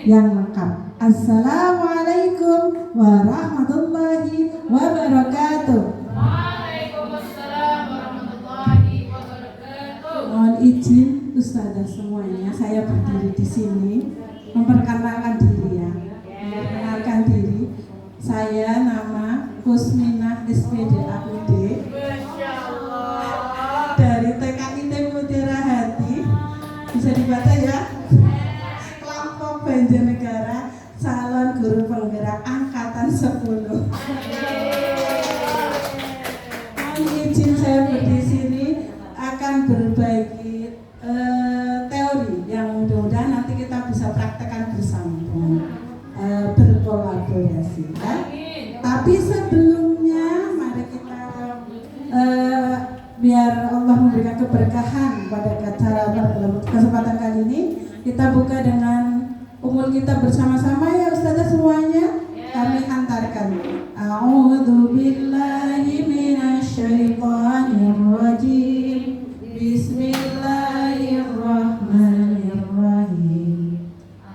yang lengkap. Assalamualaikum warahmatullahi wabarakatuh. Waalaikumsalam warahmatullahi wabarakatuh. Mohon izin Ustazah semuanya, saya berdiri di sini memperkenalkan diri ya. Memperkenalkan diri. Saya nama Kusminah SPD APD dari TKIT Mutiara Hati. Bisa dibaca ya. Kelompok Banjarnegara, calon guru penggerak angkatan 10. Mohon izin saya berdiri di sini akan berbagi teori yang mudah-mudahan nanti kita bisa praktekkan bersama berkolaborasi ya. Tapi sebelumnya mari kita biar Allah memberikan keberkahan pada acara dalam kesempatan kali ini, kita buka dengan umul kita bersama-sama ya Ustazah semuanya. Kami hantarkan A'udzu billahi minasyaitonir rajim. Bismillahirrahmanirrahim.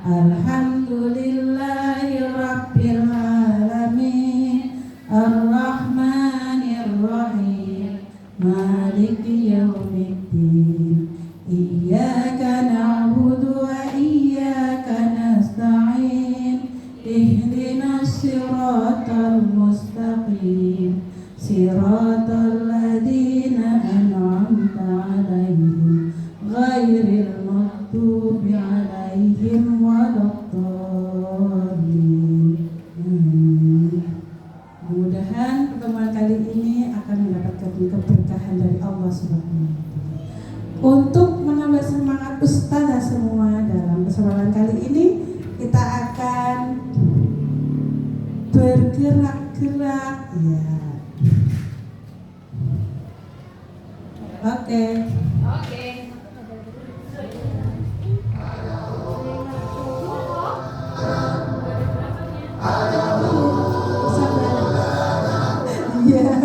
Alhamdulillahi rabbil alamin. Ar-Rahmanir-Rahim. Maliki yaumiddin. Iyyaka na'budu wa iyyaka nasta'in. Ihdinas siratal mustaqim. Siratal ladzina an'amta 'alaihim ghairil maghdubi 'alaihim waladdallin. Mudah-mudahan pertemuan kali ini akan mendapatkan keberkahan dari Allah Subhanahu wa taala. Untuk menambah semangat Ustazah semua dalam kesempatan kali ini, kita akan bergerak-gerak ya. Oke. Iya.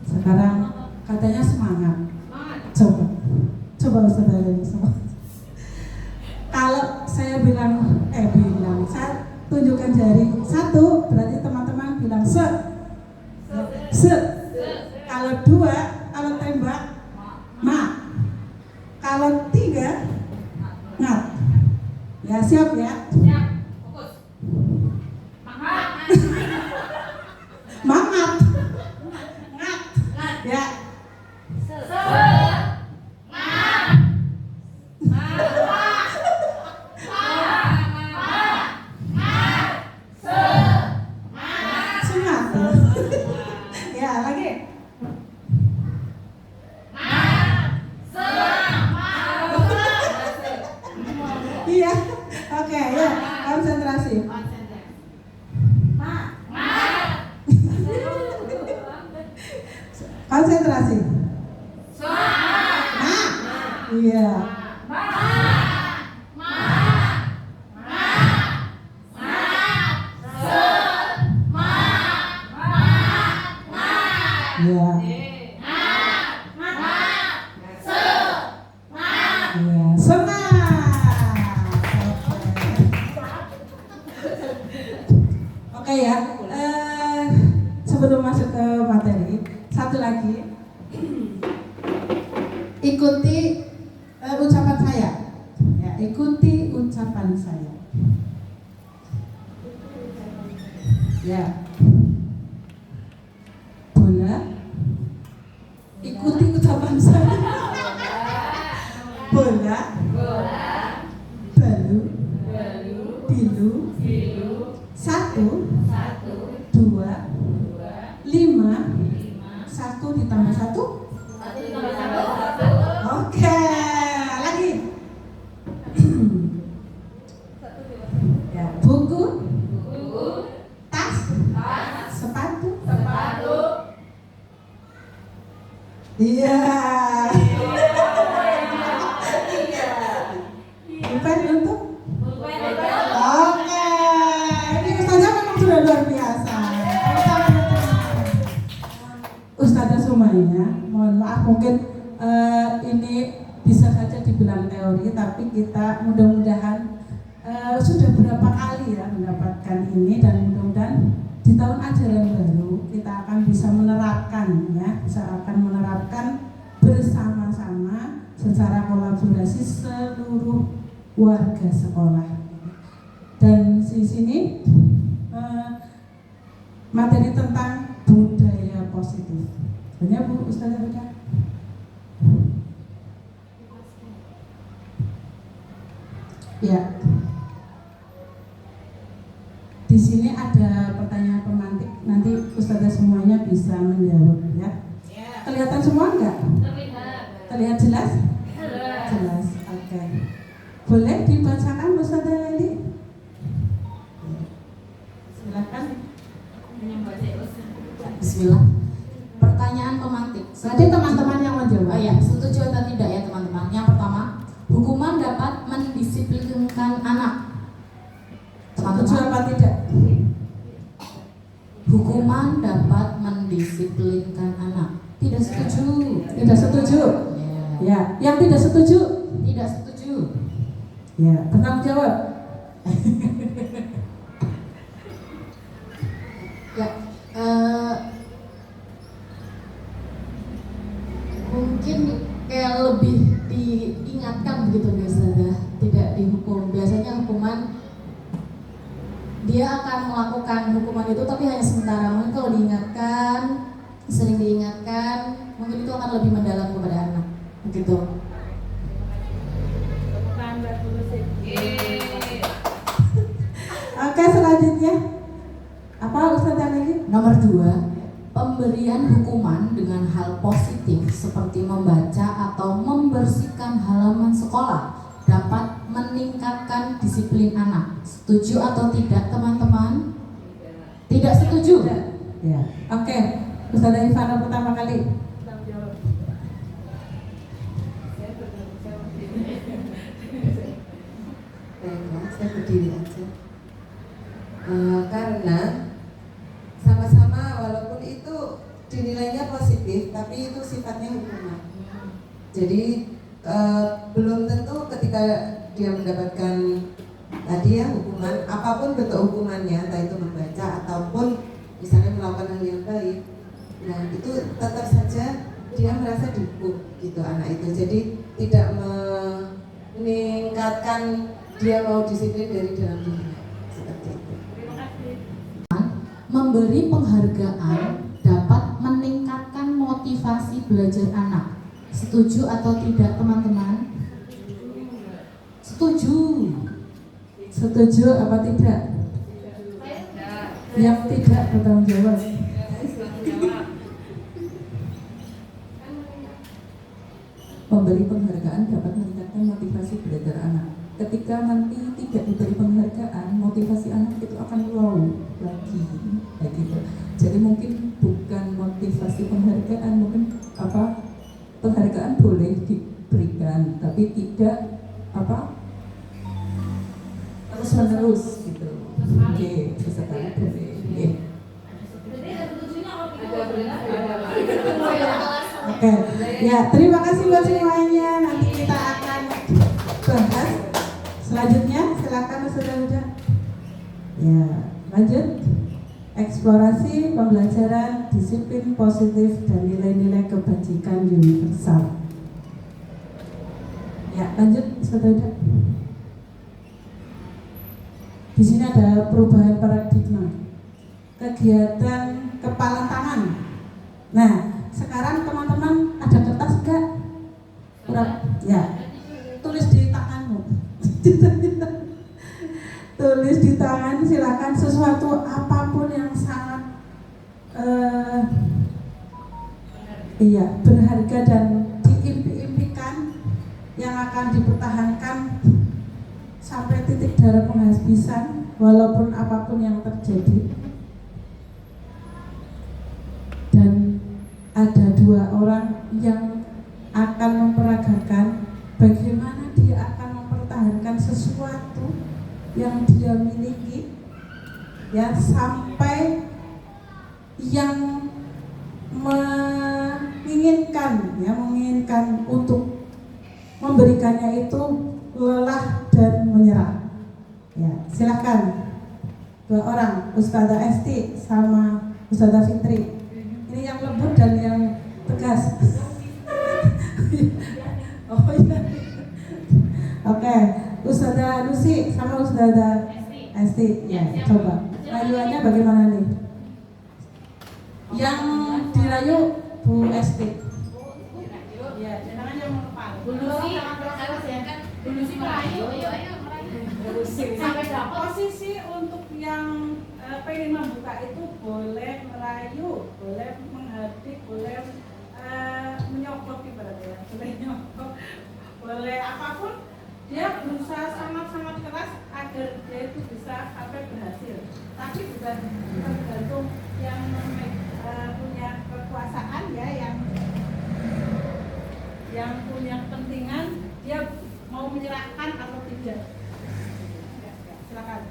Sekarang katanya semangat. Coba Ustazah lagi semangat. Kalau saya saya tunjukkan jari satu, berarti teman-teman bilang se. Kalau dua, kalau tembak ma. Kalau tiga, ngat. Ya siap ya. Siap. Fokus. Ma. Ya. Semangat. Ya, lagi. Iya. Oke, ya. Konsentrasi. Konsentrasi. Iya. Iya. Iya. Semangat. Oke ya. Sebelum masuk ke materi, satu lagi. Ikuti ucapan saya. Ya, ikuti ucapan saya. Ya. Bola. Ikuti ucapan saya. Bola. Balu. Bilu. Satu. Dua. Lima. Satu ditambah satu. Oke, lagi. Ya, buku, tas, sepatu. Iya. Bukan untuk. Oke, ini ustazah memang sudah luar biasa. Ustazah Sumayya, mohon maaf mungkin ini bisa saja dibilang teori, tapi kita mudah-mudahan sudah berapa kali ya mendapatkan ini, dan mudah-mudahan di tahun ajaran baru kita akan bisa menerapkan ya, bersama-sama secara kolaborasi seluruh warga sekolah. Dan di sini materi tentang budaya positif. Benar Bu Ustazah Rika? Ya. Di sini ada pertanyaan pemantik, nanti Ustazah semuanya bisa menjawab ya. Kelihatan semua enggak? Terlihat jelas? Jelas. Oke. Boleh dibacakan Ustazah Leli? Silakan. Bismillah. Pertanyaan pemantik. Nanti teman-teman yang menjawab. Oh ya, setuju atau tidak ya teman-teman? Yang pertama, hukuman dapat mendisiplinkan anak. Setuju apa tidak? Hukuman dapat mendisiplinkan anak. Tidak setuju. Tidak setuju. Ya. Ya, yang tidak setuju? Tidak setuju. Ya, bertanggung jawab. Ya, mungkin kayak lebih diingatkan begitu biasanya, tidak dihukum. Biasanya hukuman dia akan melakukan hukuman itu tapi hanya sementara. Mungkin kalau diingatkan, sering diingatkan, mungkin itu akan lebih mendalam kepada anak. Begitu. Oke, selanjutnya apa Ustazah lagi? Nomor 2, pemberian hukuman dengan hal positif seperti membaca atau membersihkan halaman sekolah dapat meningkatkan disiplin anak. Setuju atau tidak teman-teman? Tidak setuju? Ya. Oke, Ustazah Ivana pertama kali. Baiklah, saya berdiri aja. Karena sama-sama walaupun itu dinilainya positif, tapi itu sifatnya hukuman. Jadi belum tentu ketika dia mendapatkan tadi ya hukuman, apapun bentuk hukumannya, entah itu membaca ataupun misalnya melakukan hal yang baik, nah itu tetap saja dia merasa dihukum gitu anak itu. Jadi tidak meningkatkan dia mau disiplin dari dalam dirinya seperti itu. Memberi penghargaan dapat meningkatkan motivasi belajar anak. Setuju atau tidak teman-teman? Setuju. Setuju apa tidak? Yang tidak bertanggung jawab. Memberi penghargaan dapat meningkatkan motivasi belajar anak. Ketika nanti tidak diberi penghargaan, motivasi anak itu akan low lagi, kayak gitu. Jadi mungkin bukan motivasi penghargaan, mungkin penghargaan boleh diberikan, tapi tidak terus menerus gitu. Oke, sesekali boleh. Oke. Oke, ya terima kasih buat semuanya. Nanti kita akan bahas selanjutnya. Silakan Ustazah Huda. Ya, lanjut. Eksplorasi pembelajaran disiplin positif dan nilai-nilai kebajikan universal. Ya, lanjut Ustazah Huda. Di sini ada perubahan paradigma. Kegiatan kepalan tangan. Nah, sekarang teman-teman ada kertas enggak? Ya, tulis di tanganmu. Tulis di tangan, silakan sesuatu apapun yang sangat berharga dan diimpi-impikan yang akan dipertahankan sampai titik darah penghabisan walaupun apapun yang terjadi. Dan ada dua orang yang akan memperagakan bagaimana dia akan mempertahankan sesuatu yang dia miliki, ya, sampai yang menginginkan untuk memberikannya itu lelah dan menyerah. Ya, silakan dua orang, Ustazah Esti sama Ustazah Fitri. Ini yang lembut dan yang tegas. Oh iya. Oke, Ustazah Lucy sama Ustazah Esti. Ya, coba. Rayuannya bagaimana nih? Yang dirayu Bu Esti. Ya, jangan yang depan. Dulu sih merayu, ayo merayu. Sampai dapat posisi untuk yang pengen membuka itu boleh merayu, boleh menghadik, boleh menyogok ibaratnya, boleh nyogok, boleh apapun. Dia berusaha sangat-sangat keras agar dia itu bisa sampai berhasil. Tapi bukan tergantung yang punya kekuasaan, ya, yang punya kepentingan, dia mau menyerahkan atau tidak. Ya, silakan.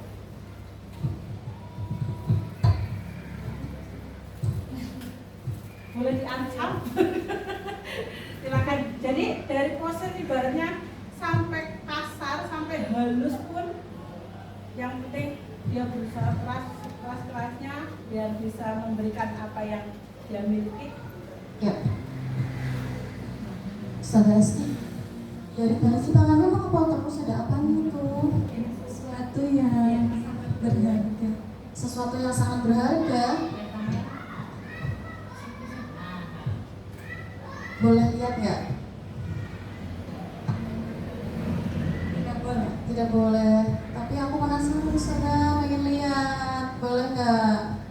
Boleh diancam. Silakan. Jadi dari pose ibaratnya sampai kasar, sampai halus pun, yang penting dia berusaha keras-kerasnya biar bisa memberikan apa yang dia miliki. Ya. Ustazah Esti, dari tadi tangannya mau kepotong terus, ada apa itu? Sesuatu yang berharga. Sesuatu yang sangat berharga. Boleh lihat nggak? Tidak boleh. Tidak boleh. Tapi aku penasaran, Ustazah, pengen lihat. Boleh nggak?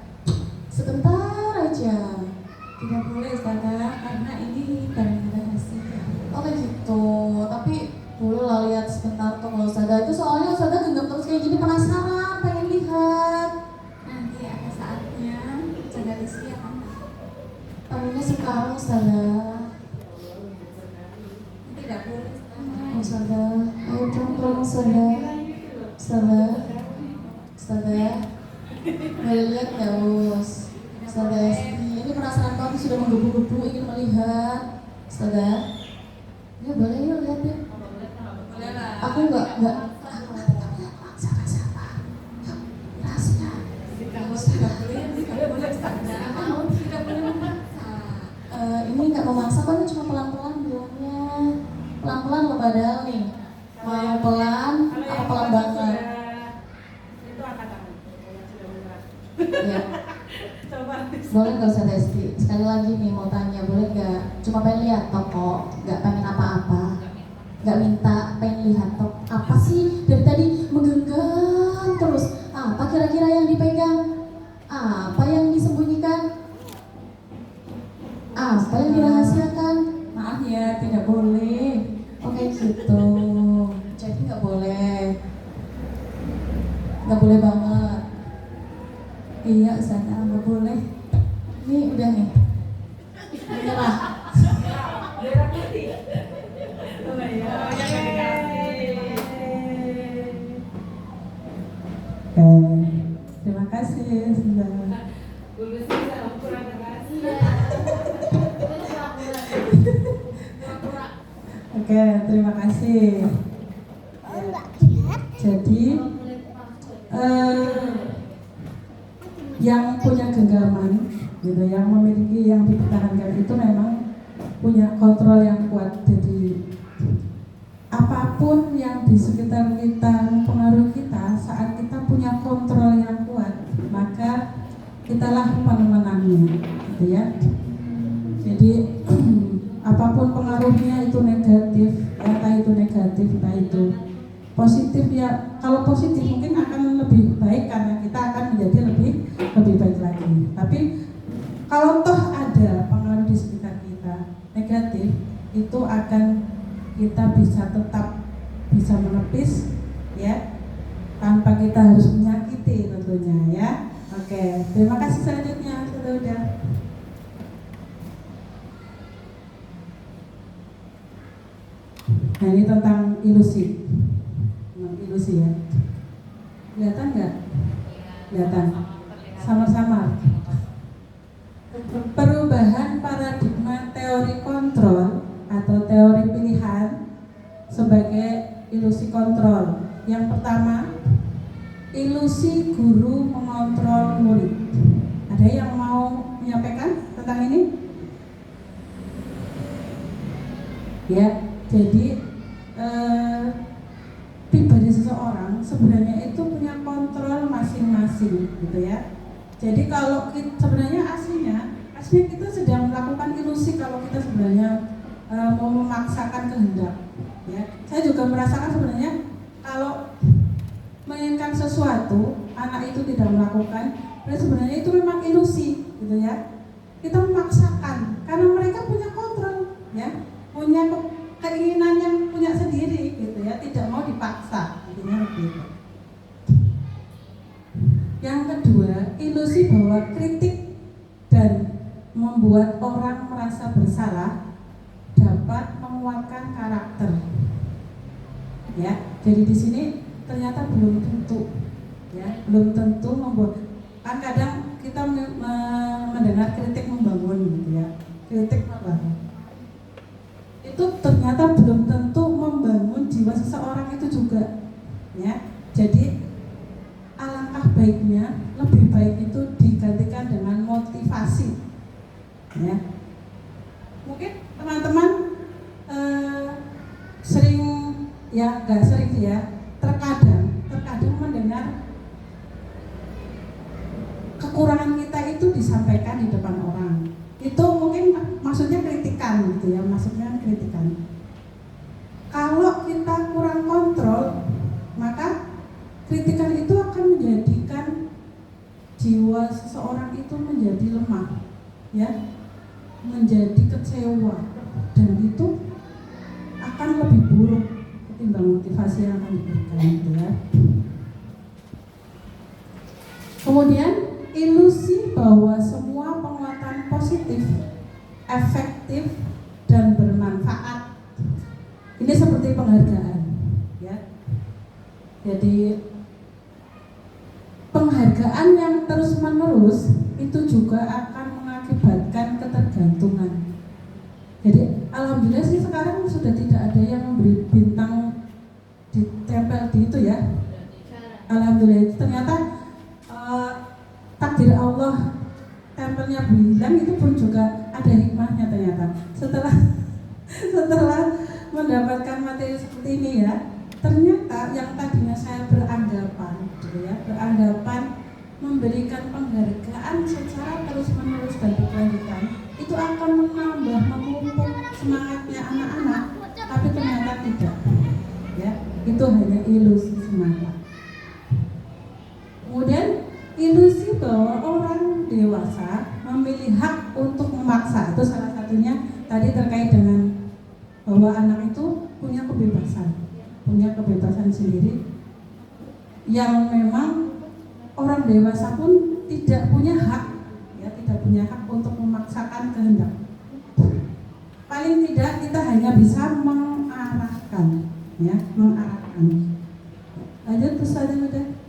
Sebentar aja. Tidak boleh, Ustazah, karena ini barang rahasia. Oh gitu. Tapi boleh lah lihat sebentar tuh kalau Ustazah. Itu soalnya Ustazah genggam terus kayak gini, penasaran, pengen lihat. Nanti ada saatnya jaga Rizky akan. Pengennya sekarang Ustazah. Tidak boleh. Ustazah, ayo dong tolong Ustazah. Ustazah, boleh lihat nggak Us? Ustazah Esti, ini penasaran banget, sudah menggebu-gebu ingin melihat. Ustazah, ya boleh yuk lihat ya. Aku nggak siapa. Rahasia. Ini nggak memaksa kan, cuma pelan-pelan bilangnya. Pelan-pelan loh padahal nih. Mau pelan, apa pelan banget? Itu angkat tangan. Yang sudah menyerah. Ya. Coba Boleh nggak Ustaz Esti? Sekali lagi nih mau tanya, boleh nggak? Cuma pengen lihat toko, nggak pengen apa-apa, nggak minta, pengen lihat toko. Apa sih dari tadi menggenggam terus? Apa kira-kira yang dipegang? Apa yang disembunyikan? Apa yang dirahasiakan? Maaf ya, tidak boleh. Oke gitu. Jadi nggak boleh banget. Iya Ustaz, nggak boleh. Ini udah nih. Menyerah. Terima kasih sudah. Oke, terima kasih. Jadi yang punya genggaman, gitu, yang memiliki, yang dipertahankan itu memang punya kontrol yang kuat. Jadi apapun yang di sekitar kita mempengaruhi kita, saat kita punya kontrol yang kuat, maka kitalah pemenangnya, gitu ya. Jadi apapun pengaruhnya itu negatif, entah itu negatif, entah itu positif ya. Kalau positif mungkin akan lebih baik karena kita akan menjadi lebih baik lagi. Tapi kalau toh ada pengaruh di sekitar kita negatif, itu akan kita tetap bisa menepis ya, tanpa kita harus menyakiti tentunya ya. Oke, terima kasih. Selanjutnya sudah. Nah, ini tentang ilusi. Ilusi ya. Kelihatan nggak? Kelihatan. Sama-sama. Perubahan paradigma teori kontrol atau teori pilihan sebagai ilusi kontrol. Yang pertama, ilusi guru mengontrol murid. Ada yang mau menyampaikan tentang ini? Ya, jadi pribadi seseorang sebenarnya itu punya kontrol masing-masing, gitu ya. Jadi kalau sebenarnya aslinya kita sedang melakukan ilusi kalau kita sebenarnya mau memaksakan kehendak. Ya, saya juga merasakan sebenarnya kalau menginginkan sesuatu, anak itu tidak melakukan, dan sebenarnya itu memang ilusi, gitu ya. Kita memaksakan karena mereka punya kontrol, ya, punya keinginan yang punya sendiri, gitu ya, tidak mau dipaksa, intinya begitu. Yang kedua, ilusi bahwa kritik dan membuat orang merasa bersalah dapat menguatkan karakter. Ya, jadi di sini ternyata belum tentu, ya, belum tentu membuat. Kan kadang kita mendengar kritik membangun, gitu ya, kritik membangun. Itu ternyata belum tentu membangun jiwa seseorang itu juga, ya. Jadi alangkah baiknya, lebih baik itu digantikan dengan motivasi, ya. Mungkin teman-teman sering, ya nggak sering ya, terkadang mendengar kekurangan kita itu disampaikan di depan orang. Itu mungkin maksudnya kritikan, gitu ya, maksudnya kritikan. Kalau kita kurang kontrol, maka kritikan itu akan menjadikan jiwa seseorang itu menjadi lemah, ya, menjadi kecewa, dan itu akan lebih buruk ketimbang motivasi yang akan diberikan, gitu ya. Kemudian ilusi bahwa semua penguatan positif, efektif, dan bermanfaat. Ini seperti penghargaan, ya. Jadi penghargaan yang terus-menerus itu juga akan mengakibatkan ketergantungan. Jadi alhamdulillah sih sekarang sudah tidak ada yang memberi bintang ditempel di itu, ya. Alhamdulillah, ternyata takdir Allah tempelnya bilang itu pun juga ada hikmahnya ternyata. Setelah mendapatkan materi seperti ini, ya, ternyata yang tadinya saya beranggapan, gitu ya, beranggapan memberikan penghargaan secara terus-menerus dan berkelanjutan, itu akan menambah, memupuk semangatnya anak-anak, tapi ternyata tidak. Ya, itu hanya ilusi semata. Kemudian ilusi bahwa orang dewasa memilih hak untuk memaksa, itu salah satunya tadi terkait dengan bahwa anak itu punya kebebasan sendiri yang memang orang dewasa pun tidak punya hak, ya, tidak punya hak untuk memaksakan kehendak. Paling tidak kita hanya bisa mengarahkan, ya, mengarahkan. Lanjut Ustaz Muda.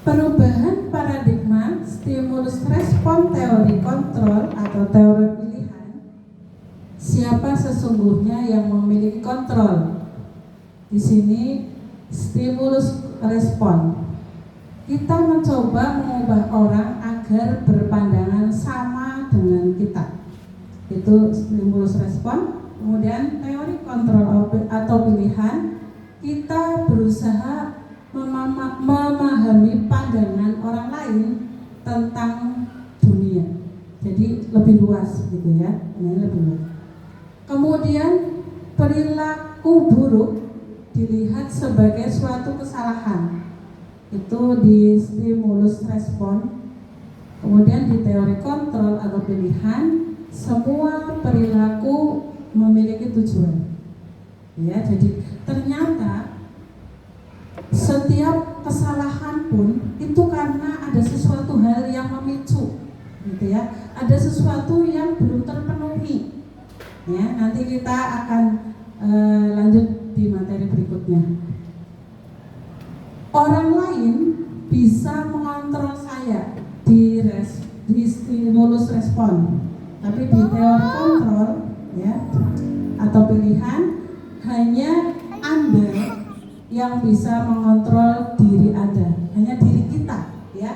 Perubahan paradigma stimulus respon teori kontrol atau teori pilihan. Siapa sesungguhnya yang memiliki kontrol? Di sini stimulus respon. Kita mencoba mengubah orang agar berpandangan sama dengan kita. Itu stimulus respon. Kemudian teori kontrol atau pilihan, kita berusaha memahami pandangan orang lain tentang dunia. Jadi lebih luas gitu ya, ini lebih luas. Kemudian perilaku buruk dilihat sebagai suatu kesalahan. Itu di stimulus respon. Kemudian di teori kontrol atau pilihan, semua perilaku memiliki tujuan. Ya, jadi ternyata setiap kesalahan pun itu karena ada sesuatu hal yang memicu, gitu ya. Ada sesuatu yang belum terpenuhi. Ya, nanti kita akan lanjut di materi berikutnya. Orang lain bisa mengontrol saya di stimulus respon, tapi di teori kontrol, ya, atau pilihan, hanya Anda yang bisa mengontrol diri Anda, hanya diri kita, ya,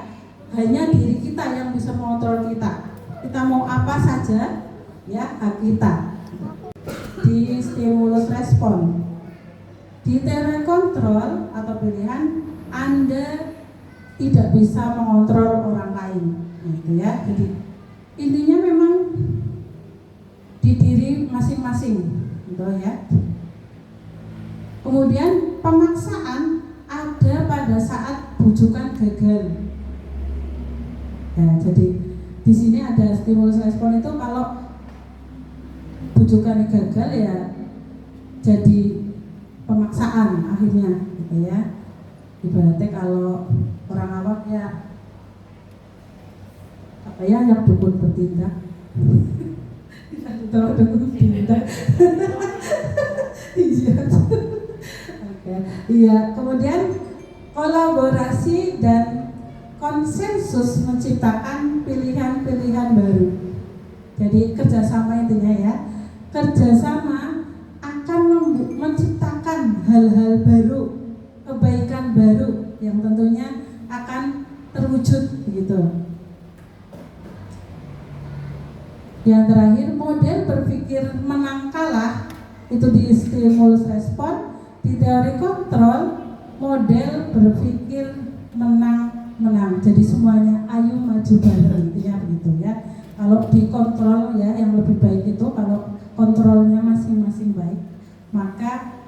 hanya diri kita yang bisa mengontrol kita. Kita mau apa saja, ya, hak kita. Di stimulus respon, di teori kontrol atau pilihan, Anda tidak bisa mengontrol orang lain, gitu ya. Jadi intinya memang di diri masing-masing, gitu ya. Kemudian pemaksaan ada pada saat bujukan gagal. Ya, jadi di sini ada stimulus respon itu kalau bujukan gagal ya jadi pemaksaan akhirnya, gitu ya. Ibaratnya kalau orang awam ya apa ya, yang dukun bertindak. Kalau dukun bertindak. Iya, kemudian kolaborasi dan konsensus menciptakan pilihan-pilihan baru. Jadi kerjasama intinya ya, kerjasama akan menciptakan hal-hal baru, kebaikan baru yang tentunya akan terwujud begitu. Yang terakhir, model berpikir menang kalah itu di stimulus respon. Di teori kontrol, model berpikir menang-menang. Jadi semuanya ayo maju bareng, intinya begitu ya. Kalau di kontrol ya yang lebih baik itu kalau kontrolnya masing-masing baik, maka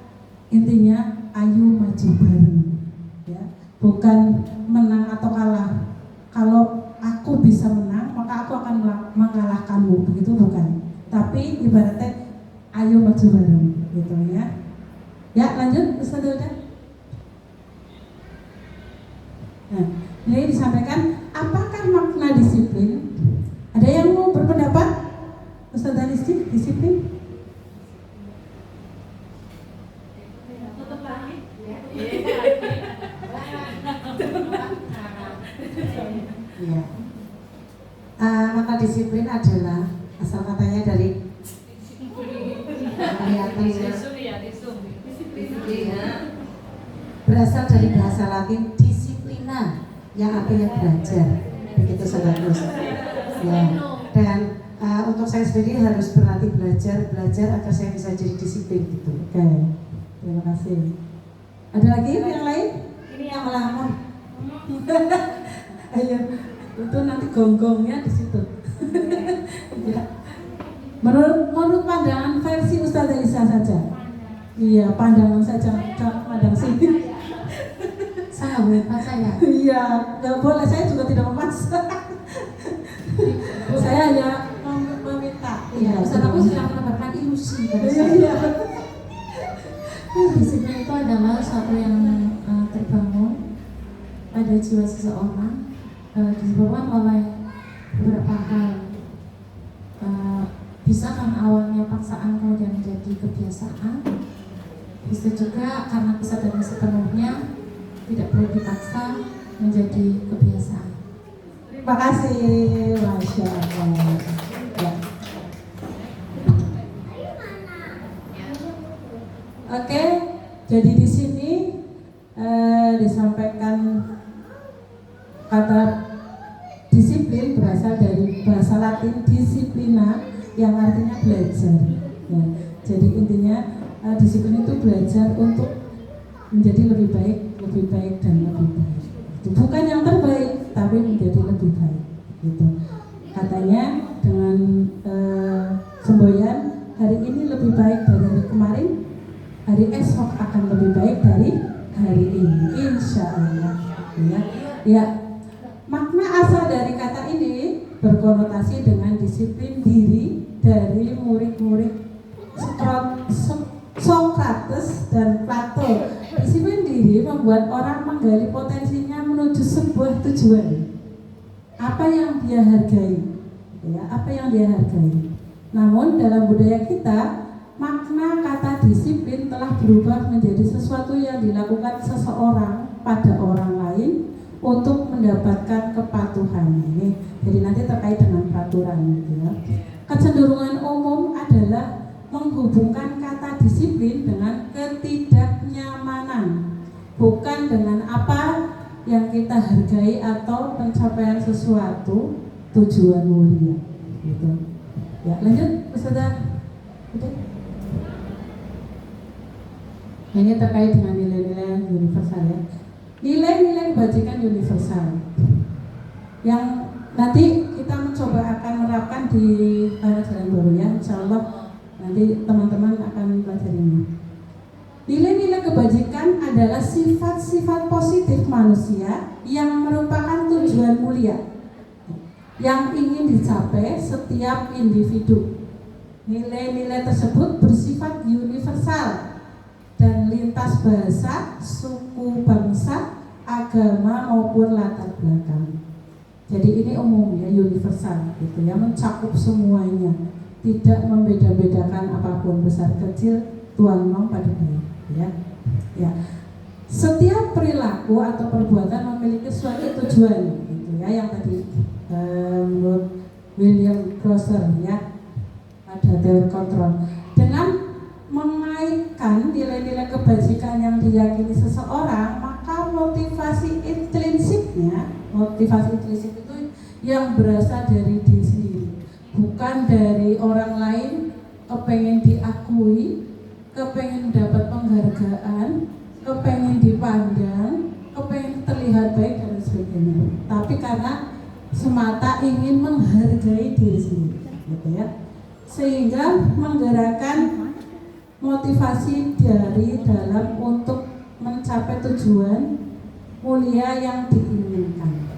intinya ayo maju bareng, ya. Bukan menang atau kalah. Kalau aku bisa menang, maka aku akan mengalahkanmu, begitu bukan. Tapi ibaratnya ayo maju bareng, gitu ya. Ya, lanjut Ustaz udah. Nah, ini disampaikan apakah makna disiplin? Ada yang mau berpendapat? Ustaz Anisti, disiplin? Ya. Maka disiplin adalah asal katanya dari berasal dari bahasa Latin disiplina yang artinya belajar, begitu Sobat Gus. Ya. Dan untuk saya sendiri harus berlatih belajar agar saya bisa jadi disiplin gitu. Oke, terima kasih. Ada lagi yang lain? Ini yang melamun. Ayo, itu nanti gonggongnya di situ. Ya. Menurut pandangan versi Ustazah Isa saja. Iya, pandangan saja, jangan pandang sini. Saya boleh baca ya. Iya, nggak boleh. Saya juga tidak memaksa. Saya hanya meminta. Iya, Ustaz aku sudah menambahkan ilusi pada Iya, saya. iya. Disiplin itu adalah suatu yang terbangun pada jiwa seseorang, disebabkan oleh beberapa hal. Bisa kan awalnya paksaan kemudian menjadi kebiasaan. Bisa juga karena kesadaran sepenuhnya tidak perlu dipaksa menjadi kebiasaan. Terima kasih, Masya Allah. Ya. Oke, jadi di sini disampaikan kata disiplin berasal dari bahasa Latin disciplina yang artinya belajar. Ya, jadi intinya disiplin itu belajar untuk menjadi lebih baik dan lebih baik. Bukan yang terbaik, tapi menjadi lebih baik. Gitu. Katanya dengan semboyan hari ini lebih baik dari hari kemarin, hari esok akan lebih baik dari hari ini, insya Allah. Ya, makna asal dari kata ini berkonotasi dengan disiplin diri dari murid-murid Sokrates dan Plato. Disiplin diri membuat orang menggali potensinya menuju sebuah tujuan. Apa yang dia hargai, ya, apa yang dia hargai. Namun dalam budaya kita, makna kata disiplin telah berubah menjadi sesuatu yang dilakukan seseorang pada orang lain untuk mendapatkan kepatuhan. Ini jadi nanti terkait dengan peraturan, gitu ya. Kecenderungan umum adalah menghubungkan kata disiplin dengan ketidaknyamanan, bukan dengan apa yang kita hargai atau pencapaian sesuatu tujuan mulia. Gitu. Ya, lanjut, Ustazah. Ini terkait dengan nilai-nilai universal ya. Nilai-nilai kebajikan universal yang nanti kita mencoba akan menerapkan di Jalan Baru ya, insya Allah nanti teman-teman akan mempelajari ini. Nilai-nilai kebajikan adalah sifat-sifat positif manusia yang merupakan tujuan mulia yang ingin dicapai setiap individu. Nilai-nilai tersebut bersifat universal dan lintas bahasa, suku, bangsa, agama maupun latar belakang. Jadi ini umum ya, universal gitu ya, mencakup semuanya, tidak membeda-bedakan apapun besar kecil, tuan nom pada baik ya. Ya. Setiap perilaku atau perbuatan memiliki suatu tujuan gitu ya, yang tadi menurut William Crosser ya, ada teori kontrol. Dengan mengaitkan nilai-nilai kebajikan yang diyakini seseorang, maka motivasi intrinsiknya, motivasi intrinsik itu yang berasal dari diri sendiri, bukan dari orang lain, kepengen diakui, kepengen dapat penghargaan, kepengen dipandang, kepengen terlihat baik dan sebagainya, tapi karena semata ingin menghargai diri sendiri, gitu ya, sehingga menggerakkan motivasi dari dalam untuk mencapai tujuan mulia yang diinginkan.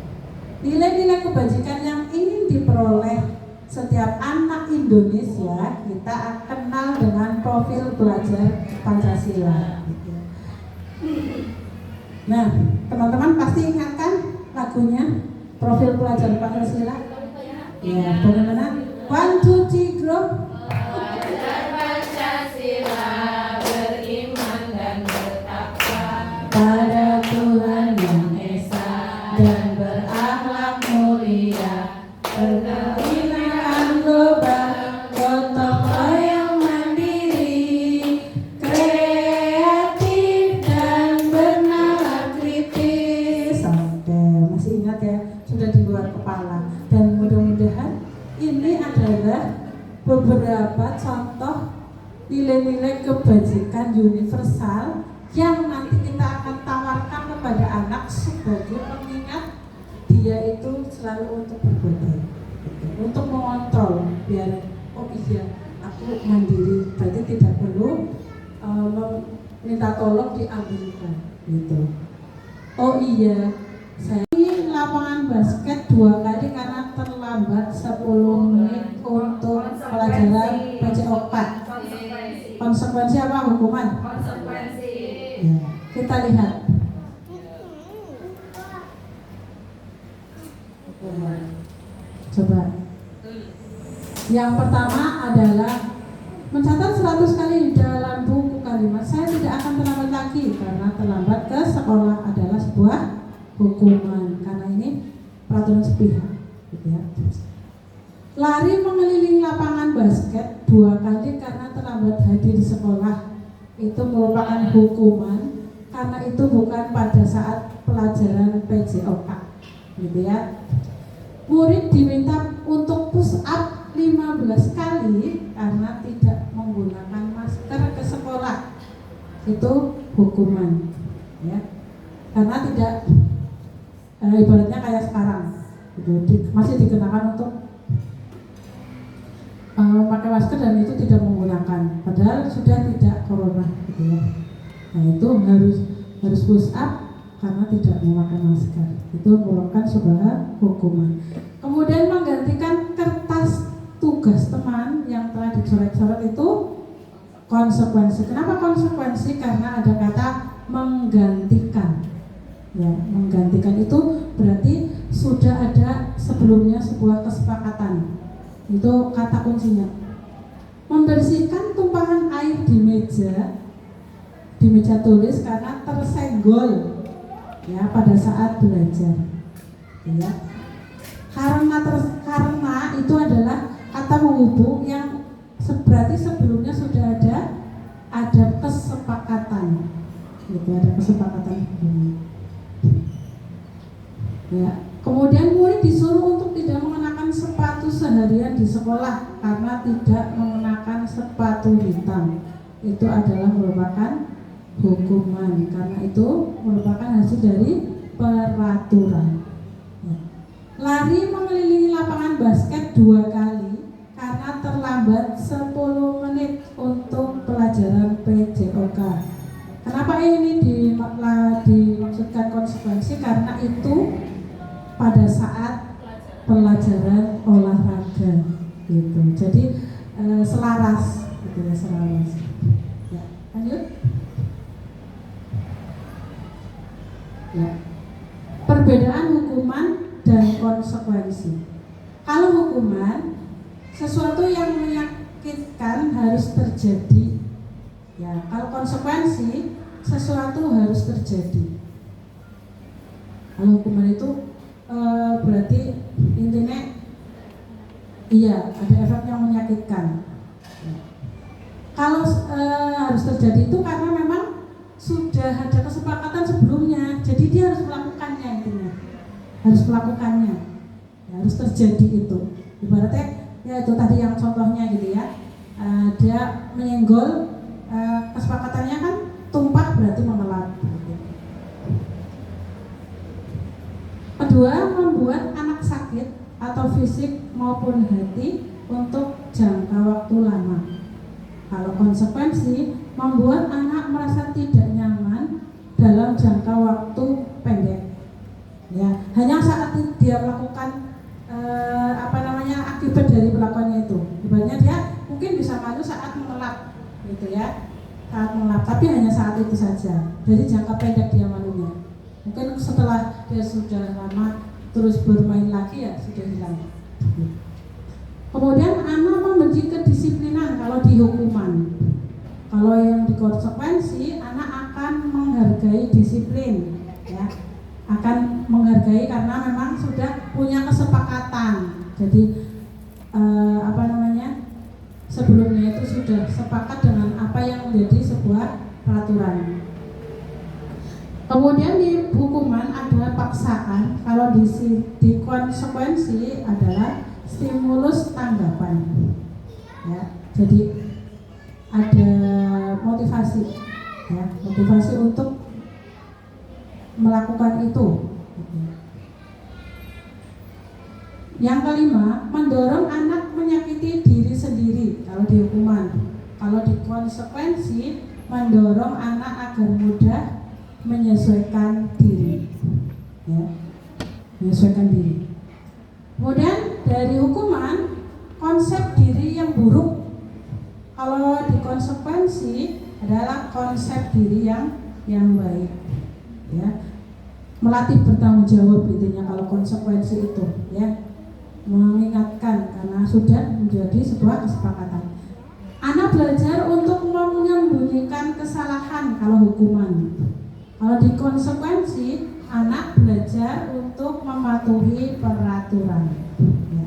Nilai-nilai kebajikan yang ingin diperoleh setiap anak Indonesia kita kenal dengan profil pelajar Pancasila. Nah, teman-teman pasti ingatkan lagunya profil pelajar Pancasila. Ya, bagaimana? 1, 2, 3, group. Pada Tuhan yang Esa dan berakhlak mulia, berkelindahan global, gotong royong mandiri, kreatif dan bernalar kritis. Oke, masih ingat ya, sudah di luar kepala. Dan mudah-mudahan ini adalah universal yang nanti kita akan tawarkan kepada anak sebagai pengingat dia itu selalu untuk berbuat baik, untuk mengontrol biar oh iya aku mandiri, berarti tidak perlu minta tolong diambilkan gitu. Oh iya, saya ini lapangan basket 2 kali karena terlambat 10 menit untuk pelajaran PJOK. Konsekuensi apa? Hukuman? Konsekuensi. Ya, kita lihat. Coba. Yang pertama adalah mencatat 100 kali di dalam buku kalimat saya tidak akan terlambat lagi, karena terlambat ke sekolah adalah sebuah hukuman karena ini peraturan sepihak gitu ya. Lari mengelilingi lapangan basket 2 kali karena terlambat hadir di sekolah itu merupakan hukuman karena itu bukan pada saat pelajaran PJOK gitu ya. Murid diminta untuk push up 15 kali karena tidak menggunakan masker ke sekolah, itu hukuman ya, karena tidak ibaratnya kayak sekarang gitu, masih dikenakan untuk pakai masker dan itu tidak menggunakan, padahal sudah tidak corona gitu ya. Nah itu harus push up karena tidak memakai masker, itu merupakan sebuah hukuman. Kemudian menggantikan kertas tugas teman yang telah dicoret-coret itu konsekuensi. Kenapa konsekuensi? Karena ada kata menggantikan. Ya, menggantikan itu berarti sudah ada sebelumnya sebuah kesepakatan. Itu kata kuncinya. Membersihkan tumpahan air di meja tulis karena tersenggol ya pada saat belajar. Ya. Karena itu adalah kata menghubung yang berarti sebelumnya sudah ada kesepakatan gitu, ada kesepakatan ya. Kemudian murid disuruh untuk tidak mengenakan sepatu seharian di sekolah karena tidak mengenakan sepatu hitam, itu adalah merupakan hukuman karena itu merupakan hasil dari peraturan ya. Lari mengelilingi lapangan basket 2 kali karena terlambat 10 menit untuk pelajaran PJOK. Kenapa ini dimaksudkan konsekuensi? Karena itu pada saat pelajaran olahraga gitu. Jadi selaras gitu ya, selaras. Ya, lanjut. Ya. Perbedaan hukuman dan konsekuensi. Kalau hukuman sesuatu yang menyakitkan harus terjadi. Ya, kalau konsekuensi sesuatu harus terjadi. Kalau hukuman itu berarti intinya iya ada efek yang menyakitkan. Ya. Kalau harus terjadi itu karena memang sudah ada kesepakatan sebelumnya, jadi dia harus melakukannya intinya. Harus melakukannya, ya, harus terjadi itu. Ibaratnya ya itu tadi yang contohnya gitu ya, dia menyenggol, kesepakatannya kan tumpah berarti mengelap. Kedua, membuat anak sakit atau fisik maupun hati untuk jangka waktu lama. Kalau konsekuensi, membuat anak merasa tidak nyaman dalam jangka waktu pendek. Ya, hanya saat dia melakukan akibat dari perlakuannya itu. Ibaratnya dia mungkin bisa malu saat mengelap, gitu ya, saat mengelap, tapi hanya saat itu saja. Jadi jangka pendek dia malunya. Mungkin setelah dia sudah lama terus bermain lagi ya sudah hilang. Kemudian anak membenci kedisiplinan kalau dihukuman. Kalau yang dikonsekuensi, anak akan menghargai disiplin, ya, akan menghargai karena memang sudah punya kesepakatan. Jadi sebelumnya itu sudah sepakat dengan apa yang menjadi sebuah peraturan. Kemudian di hukuman ada paksaan, kalau di konsekuensi adalah stimulus tanggapan. Ya, jadi ada motivasi. ya, motivasi untuk melakukan itu. Yang kelima, mendorong anak menyakiti diri sendiri kalau di hukuman. Kalau di konsekuensi, mendorong anak agar mudah menyesuaikan diri, ya, menyesuaikan diri. Kemudian dari hukuman, konsep diri yang buruk. Kalau di konsekuensi adalah konsep diri yang baik, ya, melatih bertanggung jawab intinya kalau konsekuensi itu, ya, mengingatkan karena sudah menjadi sebuah kesepakatan. Anak belajar untuk menyembunyikan kesalahan kalau hukuman. Kalau di konsekuensi, anak belajar untuk mematuhi peraturan, ya.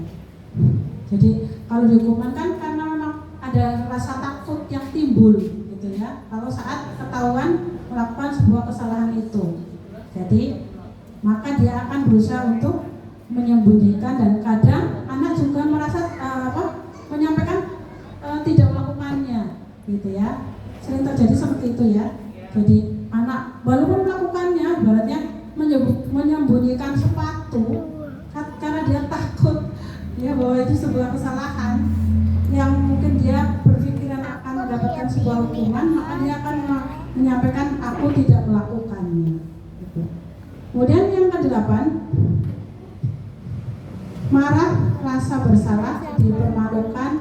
Jadi kalau di hukuman kan karena memang ada rasa takut yang timbul gitu ya, kalau saat ketahuan melakukan sebuah kesalahan itu. Jadi maka dia akan berusaha untuk menyembunyikan, dan kadang anak juga merasa menyampaikan tidak melakukannya gitu ya. Sering terjadi seperti itu ya. Jadi anak walaupun melakukannya ibaratnya menyembunyikan sepatu karena dia takut ya bahwa itu sebuah kesalahan yang mungkin dia berpikiran akan mendapatkan sebuah hukuman, maka dia akan menyampaikan aku tidak melakukannya gitu. Kemudian yang ke-8, marah, rasa bersalah, dipermalukan,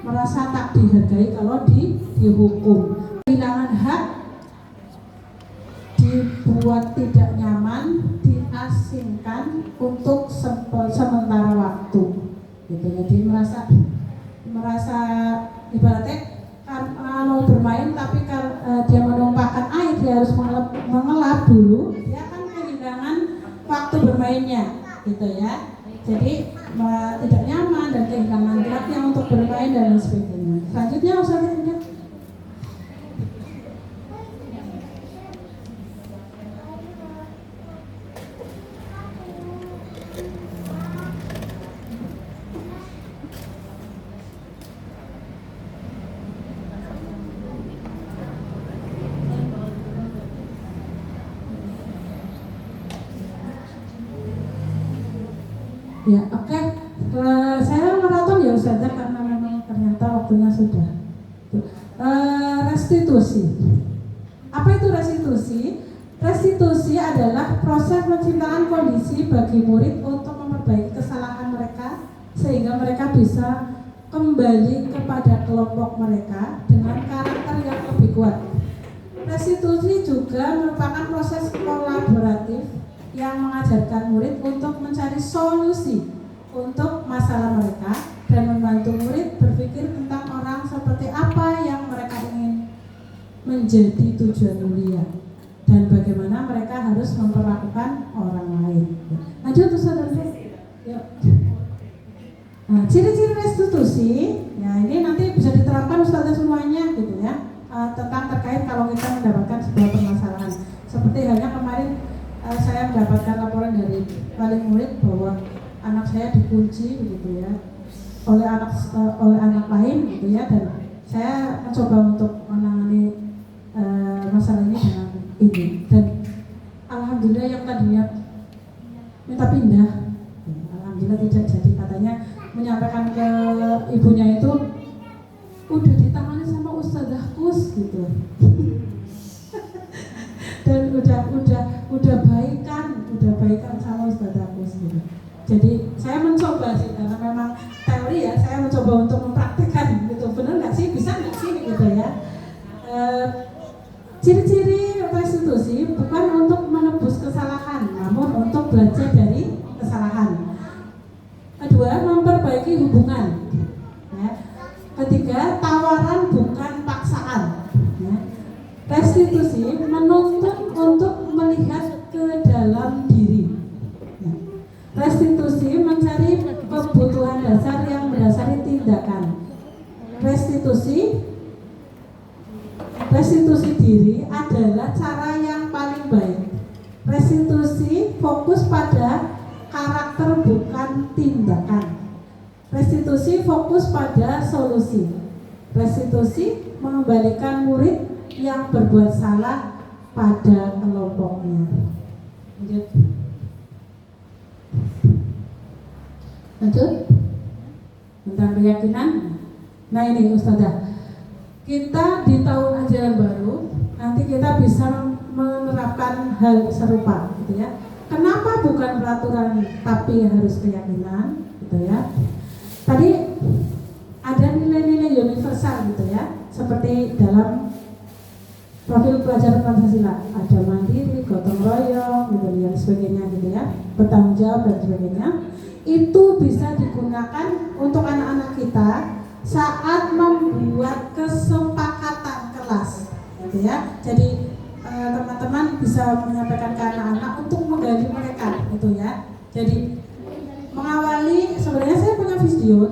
merasa tak dihargai kalau dihukum, kehilangan hak, dibuat tidak nyaman, diasingkan untuk sementara waktu gitu. Jadi merasa ibaratnya kalau bermain tapi kalau dia menumpahkan air, dia harus mengelap dulu, dia akan kehilangan waktu bermainnya gitu ya. Jadi tidak nyaman dan kehilangan geraknya untuk bermain dan lain sebagainya. Selanjutnya Ustazah Indah. Ya, oke. Saya maraton ya Ustazah karena memang ternyata waktunya sudah. Restitusi. Apa itu restitusi? Restitusi adalah proses penciptaan kondisi bagi murid untuk memperbaiki kesalahan mereka sehingga mereka bisa kembali kepada kelompok mereka dengan karakter yang lebih kuat. Restitusi juga merupakan proses kolaboratif yang mengajarkan murid untuk mencari solusi untuk masalah mereka dan membantu murid berpikir tentang orang seperti apa yang mereka ingin menjadi tujuan mulia dan bagaimana mereka harus memperlakukan orang lain. Lanjut Ustaz. Yuk. Nah, ciri-ciri restitusi, ya ini nanti bisa diterapkan Ustazah semuanya gitu ya, tentang terkait kalau kita mendapatkan sebuah permasalahan. Seperti halnya kemarin saya mendapatkan laporan dari wali murid bahwa anak saya dikunci begitu ya oleh anak lain gitu ya, dan saya mencoba untuk menangani masalah ini dengan ini, dan alhamdulillah yang tadinya minta pindah, alhamdulillah tidak jadi. Katanya menyampaikan ke ibunya itu udah ditangani sama Ustazah Kus gitu. Dan udah baikan sama Ustazah Kus gitu. Jadi saya mencoba sih, karena memang teori ya, saya mencoba untuk mempraktikkan gitu. Benar nggak sih, bisa nggak sih gitu ya. Ciri-ciri restitusi bukan untuk menebus kesalahan, namun untuk belajar dari kesalahan. Kedua, memperbaiki hubungan. Ya. Ketiga, tawaran bukan paksaan. Ya. Restitusi menuntut untuk melihat ke dalam diri. Ya. Restitusi mencari kebutuhan dasar yang mendasari tindakan. Restitusi diri adalah cara yang paling baik. Restitusi fokus pada karakter bukan tindakan. Restitusi fokus pada solusi. Restitusi mengembalikan murid yang berbuat salah pada kelompoknya. Lanjut tentang keyakinan. Nah ini Ustazah, kita di tahun ajaran baru nanti kita bisa menerapkan hal serupa gitu ya. Kenapa bukan peraturan tapi harus keyakinan gitu ya. Tadi ada nilai-nilai universal gitu ya, seperti dalam profil pelajaran Pancasila ada mandiri, gotong royong gitu dan sebagainya gitu ya, bertanggung jawab dan sebagainya. Itu bisa digunakan untuk anak-anak kita saat membuat kesepakatan kelas gitu ya. Jadi teman-teman bisa menyampaikan ke anak-anak untuk menggali mereka gitu ya. Jadi mengawali, sebenarnya saya punya video.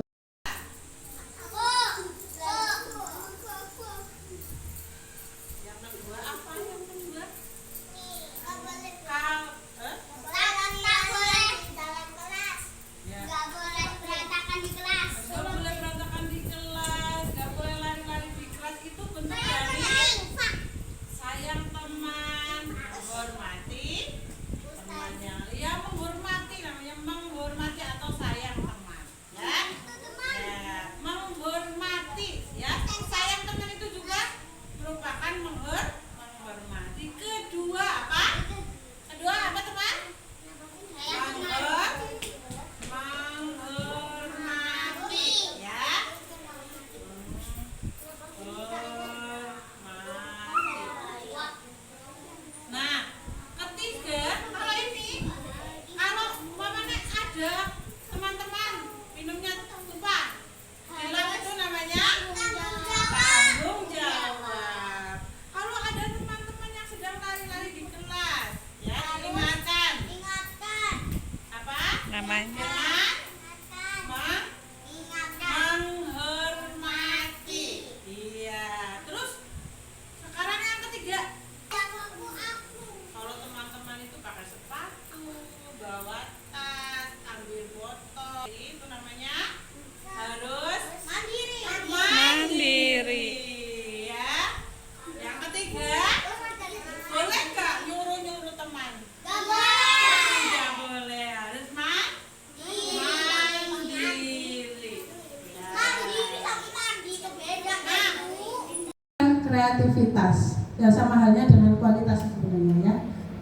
Kreativitas ya sama halnya dengan kualitas sebenarnya ya.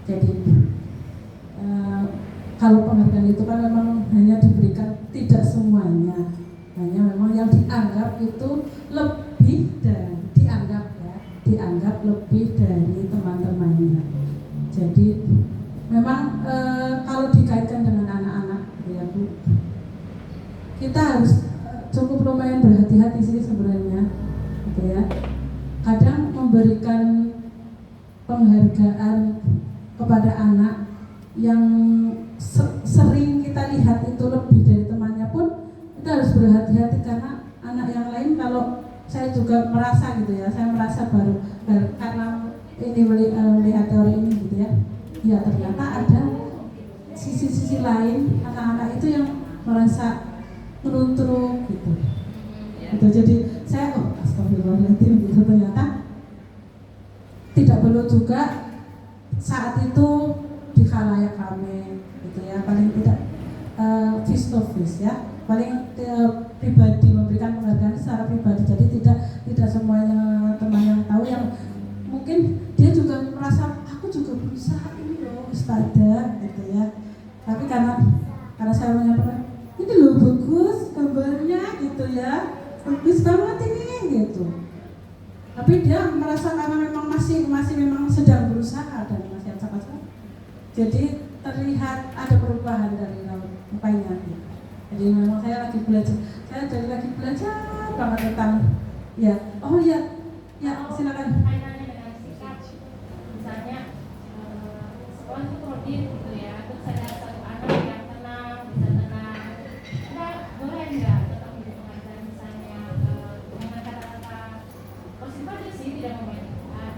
Jadi kalau penghargaan itu kan memang hanya diberikan, tidak semuanya, hanya memang yang dianggap itu lebih dari dianggap lebih dari teman-temannya. Jadi memang kalau dikaitkan dengan anak-anak ya Bu, kita harus cukup lumayan berhati-hati sih sebenarnya gitu ya. Kadang memberikan penghargaan kepada anak yang sering kita lihat itu lebih dari temannya pun kita harus berhati-hati, karena anak yang lain, kalau saya juga merasa gitu ya, saya merasa baru karena ini melihat teori ini gitu ya, ya ternyata ada sisi-sisi lain anak-anak itu yang merasa terus gitu. Jadi saya astagfirullahaladzim gitu, ternyata tidak perlu juga saat itu di khalayak ramai gitu ya, paling tidak face to face ya, paling pribadi, memberikan penghargaan secara pribadi. Jadi tidak semuanya teman yang tahu, yang mungkin dia juga merasa aku juga berusaha ini loh Ustazah gitu ya, tapi karena saya menyampaikan ini loh bagus gambarnya gitu ya, bagus banget ini gitu, tapi dia merasa karena memang masih memang sedang berusaha dan masih acak-acak, jadi terlihat ada perubahan dari mukanya gitu. Jadi memang saya lagi belajar banget tentang ya. Oh ya silakan. Kaitannya dengan sikap, misalnya sekolah itu kodim gitu ya, terus ada satu anak yang tenang, bisa tenang, kita boleh nggak tetap menjadi pengajar, misalnya dengan kata-kata positif aja sih, tidak membenarkan.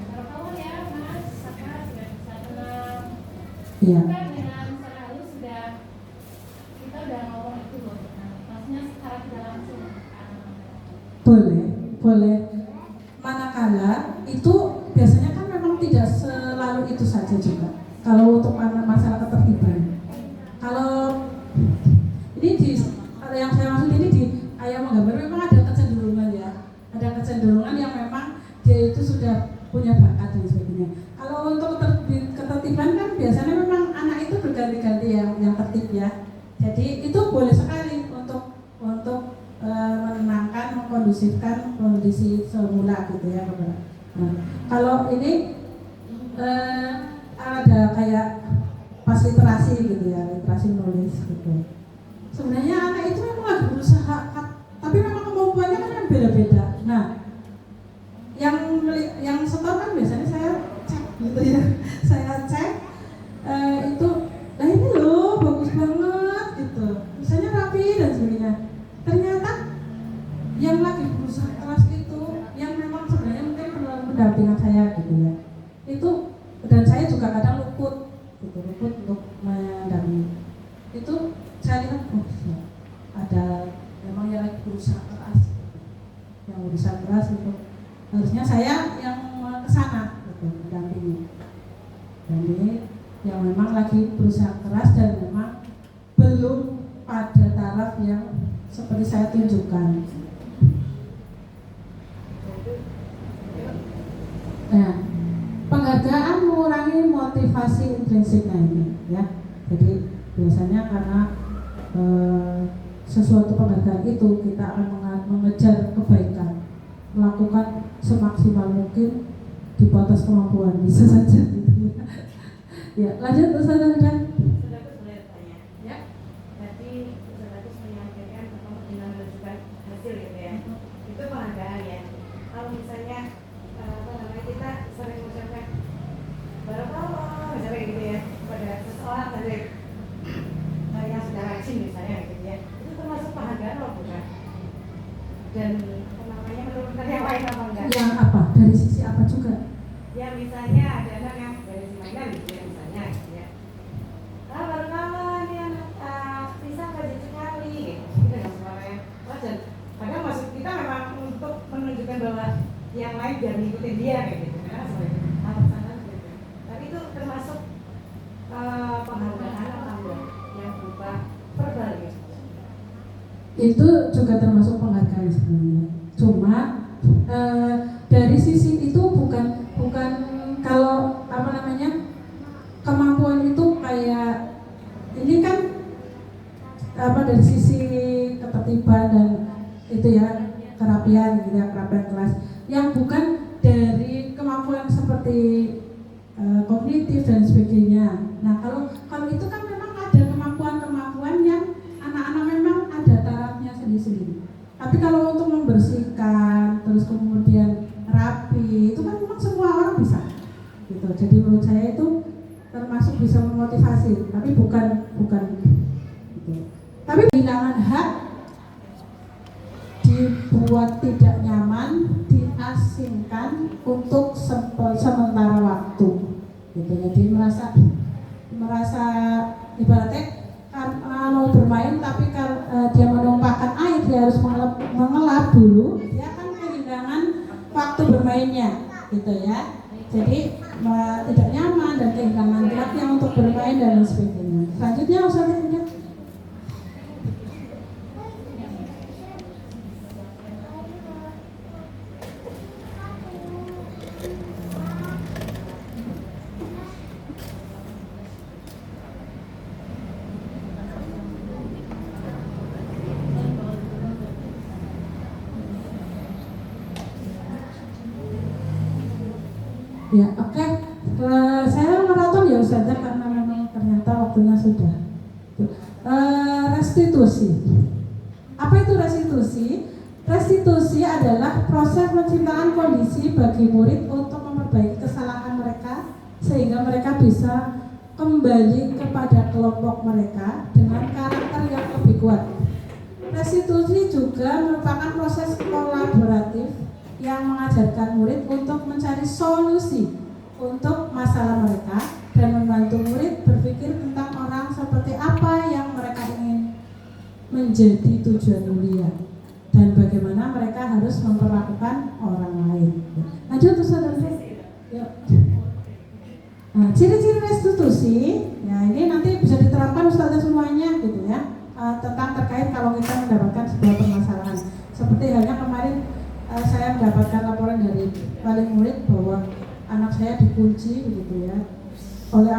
Kalau kamu ya Mas, Saka sudah bisa tenang, Iya. kan dengan secara halus sudah kita udah ngomong itu loh, maksudnya secara tidak langsung. Boleh. Manakala kalau untuk masalah ketertiban. Kalau ini kalau yang saya maksud ini kayak menggambar memang ada kecenderungan ya, ada kecenderungan yang memang dia itu sudah punya bakat dan sebagainya. Kalau untuk ketertiban kan biasanya memang anak itu berganti-ganti yang tertib ya. Jadi itu boleh sekali untuk menenangkan, mengkondusifkan kondisi semula gitu ya. Nah, kalau ini ada kayak pas literasi gitu ya, literasi menulis gitu. Sebenarnya anak itu memang lagi berusaha, tapi memang kemampuannya kan beda-beda. Nah, yang setor kan biasanya saya cek gitu ya, saya cek itu, nah ini loh bagus banget gitu, misalnya rapi dan sebagainya. Ternyata yang lagi berusaha keras itu, yang memang sebenarnya mungkin perlu pendampingan saya gitu ya, itu dan saya juga kadang luput untuk mendampingi. Itu saya lihat, oh ya, ada memang yang lagi berusaha keras, yang berusaha keras itu harusnya saya yang kesana gitu, mendampingi. Dan ini yang memang lagi berusaha keras dan memang belum pada taraf yang seperti saya tunjukkan. Nah, penghargaan mengurangi motivasi intrinsiknya ini ya. Jadi biasanya karena sesuatu penghargaan itu kita akan mengejar kebaikan, melakukan semaksimal mungkin di batas kemampuan, bisa saja gitu. Ya, lanjut Ustaz Anda. Sudah boleh tanya. Ya. Berarti Ustaz menyampaikan atau menunjukkan hasil gitu ya. Itu penghargaan ya. Kalau misalnya kita sering mengucapkan barakallah misalnya gitu ya pada seseorang tadi yang sudah rajin misalnya gitu ya, itu termasuk penghargaan loh bukan? Dan menurunkan yang lain apa enggak? Yang apa? Dari sisi apa juga? Ya misalnya ada anak yang dari mainan gitu ya misalnya gitu ya. Barakallah nih anak bisa rajin sekali gitu dengan suaranya wajar. Padahal maksud kita memang untuk menunjukkan bahwa yang lain biar ngikutin dia kayak gitu kan seperti alasan gitu. Tapi itu termasuk penghargaan apa enggak yang berupa verbal gitu. Itu juga termasuk penghargaan sebenarnya. Cuma dari sisi itu bukan kalau apa namanya kemampuan itu kayak ini kan apa dari sisi ketertiban dan itu ya kerapian gitu ya, kerapian kelas yang bukan dari kemampuan seperti kognitif dan sebagainya. Nah kalau itu kan memang ada kemampuan yang anak-anak memang ada tarafnya sendiri-sendiri. Tapi kalau untuk membersihkan terus kemudian rapi itu kan memang semua orang bisa gitu. Jadi menurut saya itu termasuk bisa memotivasi, tapi bukan gitu. Tapi kehilangan hak, dibuat tidak nyaman, diasingkan untuk sementara waktu gitu. Jadi merasa ibaratnya mau bermain tapi dia menumpahkan air, dia harus mengelap dulu, dia akan kehilangan waktu bermainnya gitu ya. Jadi tidak nyaman dan kehilangan haknya untuk bermain dan sebagainya. Selanjutnya Ustaz Indah. Ya, oke. Saya maraton ya Ustazah karena memang ternyata waktunya sudah. Restitusi. Apa itu restitusi? Restitusi adalah proses penciptaan kondisi bagi murid untuk memperbaiki kesalahan mereka sehingga mereka bisa kembali kepada kelompok mereka dengan karakter yang lebih kuat. Restitusi juga merupakan proses kolaboratif yang mengajarkan murid untuk mencari solusi untuk masalah mereka dan membantu murid berpikir tentang orang seperti apa yang mereka ingin menjadi tujuan mulia dan bagaimana mereka harus memperlakukan orang lain. Lanjut Ustaz. Nah, ciri-ciri restitusi oleh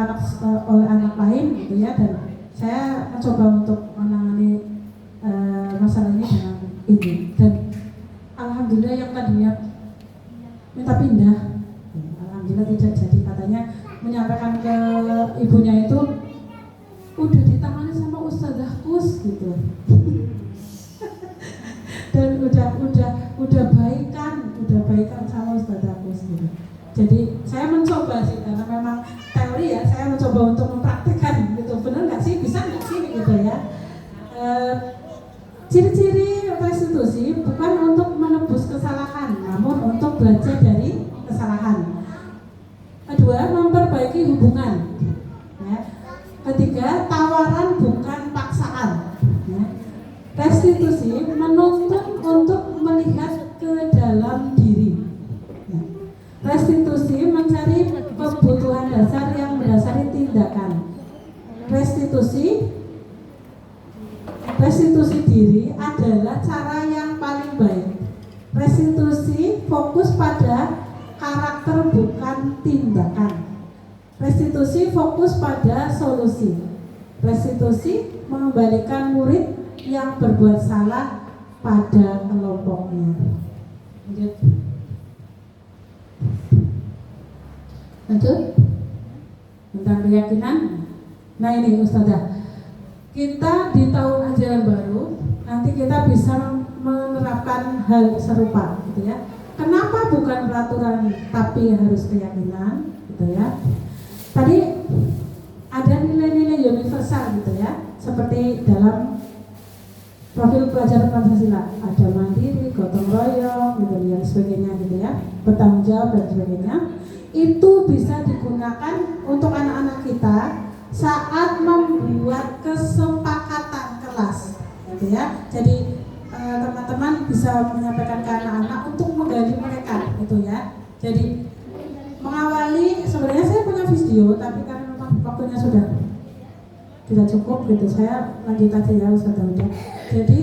anak lain gitu ya, dan saya mencoba untuk menangani masalah ini dengan ini. Dan alhamdulillah yang tadinya minta pindah, alhamdulillah tidak jadi. Katanya menyampaikan ke ibunya itu udah ditangani sama Ustazah Kus gitu. Dan udah baikan sama Ustazah Kus gitu. Jadi saya mencoba sih, karena memang teori ya, saya mencoba untuk mempraktikkan gitu. Benar nggak sih, bisa nggak sih gitu ya. Ciri-ciri restitusi bukan untuk menebus kesalahan, namun untuk belajar dari kesalahan. Kedua, memperbaiki hubungan. Ya. Ketiga, tawaran bukan paksaan. Ya. Restitusi menuntut untuk melihat ke dalam diri. Ya. Restitusi mencari kebutuhan dasar yang mendasari tindakan. Restitusi diri adalah cara yang paling baik. Restitusi fokus pada karakter bukan tindakan. Restitusi fokus pada solusi. Restitusi mengembalikan murid yang berbuat salah pada kelompoknya. Lanjut tentang keyakinan. Nah ini Ustazah, kita di tahun ajaran baru nanti kita bisa menerapkan hal serupa gitu ya. Kenapa bukan peraturan tapi harus keyakinan gitu ya. Tadi ada nilai-nilai universal gitu ya, seperti dalam profil pelajaran Pancasila ada mandiri, gotong royong gitu dan sebagainya gitu ya, bertanggung jawab dan sebagainya. Itu bisa digunakan untuk anak-anak kita saat membuat kesepakatan kelas gitu ya. Jadi teman-teman bisa menyampaikan ke anak-anak untuk menggali mereka gitu ya. Jadi mengawali, sebenarnya saya punya video tapi karena memang waktunya sudah tidak cukup gitu, saya lanjut aja ya Ustazah udah. Jadi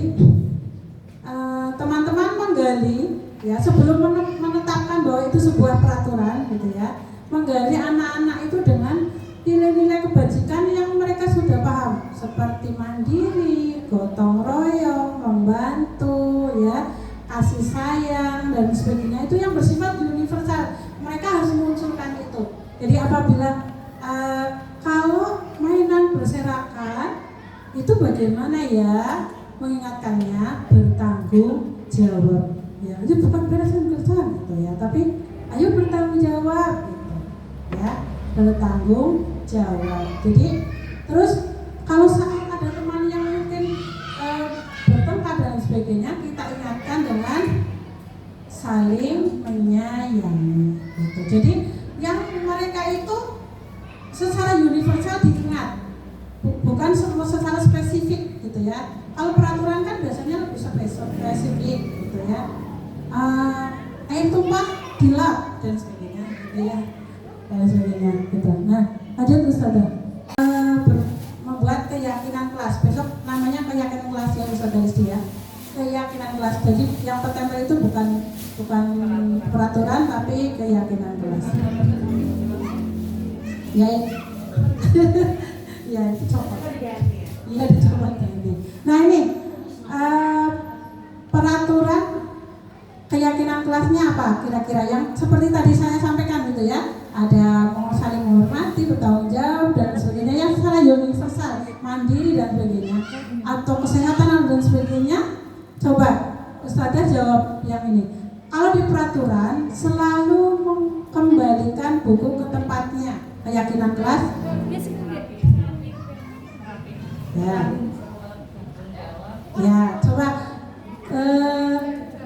teman-teman menggali ya, sebelum menetapkan bahwa itu sebuah peraturan gitu ya, menggali anak-anak itu dengan nilai-nilai kebajikan yang mereka sudah paham, seperti mandiri, gotong royong, membantu ya, kasih sayang dan sebagainya. Itu yang bersifat universal, mereka harus munculkan itu. Jadi apabila kalau mainan berserakan itu bagaimana ya mengingatkannya, bertanggung jawab ya, itu bukan beresan kerjaan gitu ya, tapi ayo bertanggung jawab gitu ya, bertanggung jawab. Jadi terus kalau saat ada teman yang mungkin bertengkar dan sebagainya, kita ingatkan dengan saling menyayangi gitu. Jadi yang mereka itu secara universal diingat, bukan secara spesifik gitu ya. Kalau peraturan kan biasanya lebih spesifik gitu ya. Air tumpah dilap dan sebagainya gitu ya, dan sebagainya gitu. Nah lanjut Ustazah, membuat keyakinan kelas. Besok namanya keyakinan kelas ya Ustazah Rizky ya, keyakinan kelas. Jadi yang tertempel itu bukan peraturan tapi keyakinan kelas ya. Ya itu copot, iya dicopot ganti. Nah ini peraturan keyakinan kelasnya apa kira-kira, yang seperti tadi saya sampaikan gitu ya, ada saling menghormati, bertanggung jawab dan sebagainya yang secara universal, mandiri dan sebagainya, atau kesehatan dan sebagainya. Coba Ustazah jawab yang ini. Kalau di peraturan selalu mengembalikan buku ke tempatnya, keyakinan kelas ya coba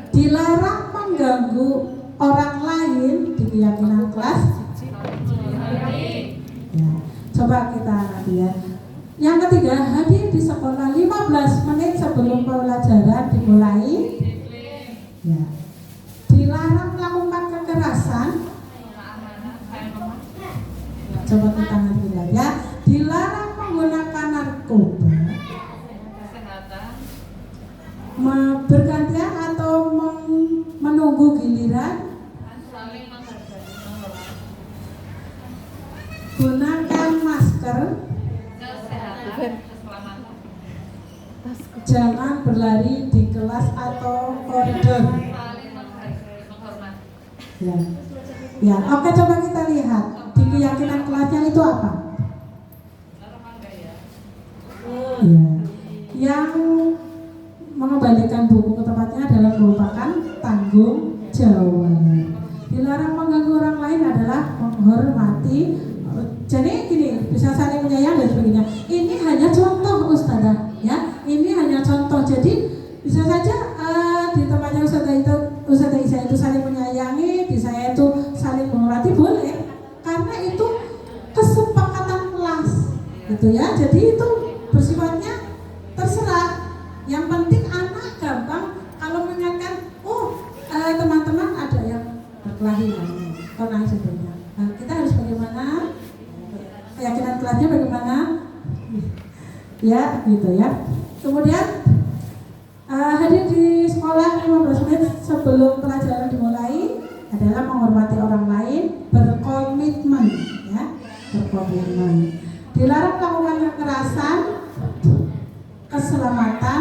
dilarang mengganggu orang lain di keyakinan kelas ya, coba kita nanti ya. Yang ketiga, hadir di sekolah 15 menit sebelum pelajaran dimulai ya. Dilarang melakukan kekerasan, coba kita nanti ya. Dilarang menggunakan narkoba, bergantian atau menunggu giliran, gunakan Jangan berlari di kelas atau koridor. Ya. Ya, oke, coba kita lihat di keyakinan kelasnya itu apa? Ya. Yang mengembalikan buku ke tempatnya adalah merupakan tanggung jawab. Dilarang mengganggu orang lain adalah menghormati. Jadi gini, bisa saling menyayangi dan sebagainya. Ini hanya contoh Ustazah, ya. Ini hanya contoh. Jadi bisa saja di tempatnya Ustazah Isa itu saling menyayangi, di saya itu saling menghormati, boleh. Karena itu kesepakatan kelas, gitu ya. Jadi itu bersifatnya terserah. Yang penting anak gampang kalau mengingatkan, teman-teman ada yang berkelahi atau lain sebagainya. Nah, kita harus bagaimana? Keyakinan kelasnya bagaimana? Ya, gitu ya. Kemudian hadir di sekolah 15 menit sebelum pelajaran dimulai adalah menghormati orang lain, berkomitmen, ya, berkomitmen. Dilarang melakukan kekerasan, keselamatan,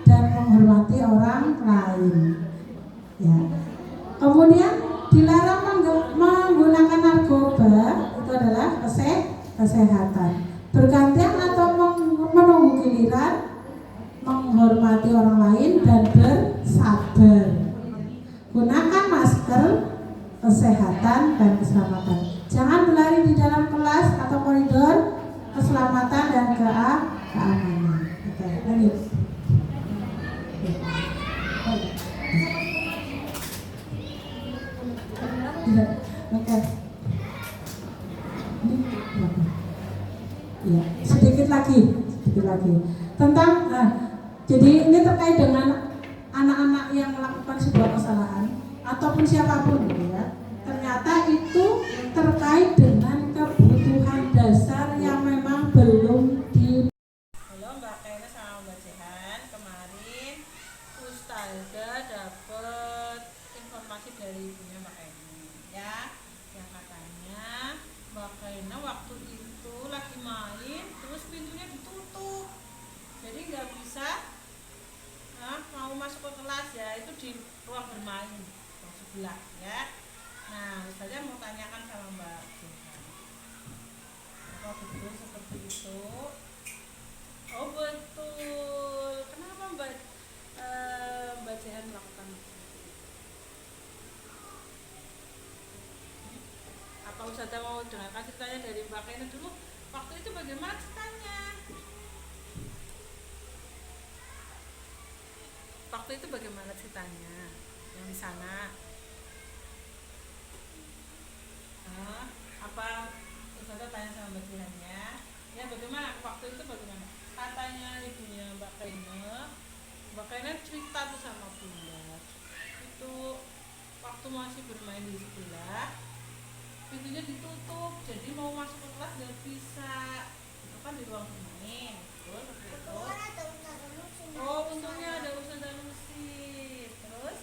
dan menghormati orang lain. Ya. Kemudian dilarang menggunakan narkoba, itu adalah kesehatan. Bergantian atau menunggu giliran, menghormati orang lain dan bersabar. Gunakan masker, kesehatan dan keselamatan. Jangan berlari di dalam kelas atau koridor, keselamatan dan keamanan. Oke, lanjut. Oke. Ya, sedikit lagi tentang jadi ini terkait dengan anak-anak yang melakukan sebuah kesalahan ataupun siapapun, gitu ya. Ternyata itu terkait dengan kebutuhan dasar yang memang belum di. Halo Mbak Kaina sama Mbak Jehan, kemarin Ustazah dapat informasi dari ibunya Mbak Kaina, ya, yang katanya Mbak Kaina waktu itu lagi main terus pintunya ditutup, jadi nggak bisa mau masuk ke kelas, ya, itu di ruang bermain ruang sebelah, ya. Nah, Ustazah mau tanyakan sama Mbak Jehan, apa betul seperti itu? Oh betul. Kenapa Mbak Jehan melakukan itu? Apa Ustazah mau dengarkan ceritanya dari Mbak Kaina dulu? Waktu itu bagaimana ceritanya? Waktu itu bagaimana ceritanya yang di sana? Apa Ustazah tanya sama Mbak Jehan, ya, bagaimana waktu itu bagaimana? Katanya ibunya Mbak Kaina cerita tuh sama Bunda. Itu waktu masih bermain di sebelah, pintunya ditutup, jadi mau masuk ke kelas nggak bisa. Itu kan di ruang bermain, betul seperti itu. Oh, untungnya ada Ustazah Lucy. Terus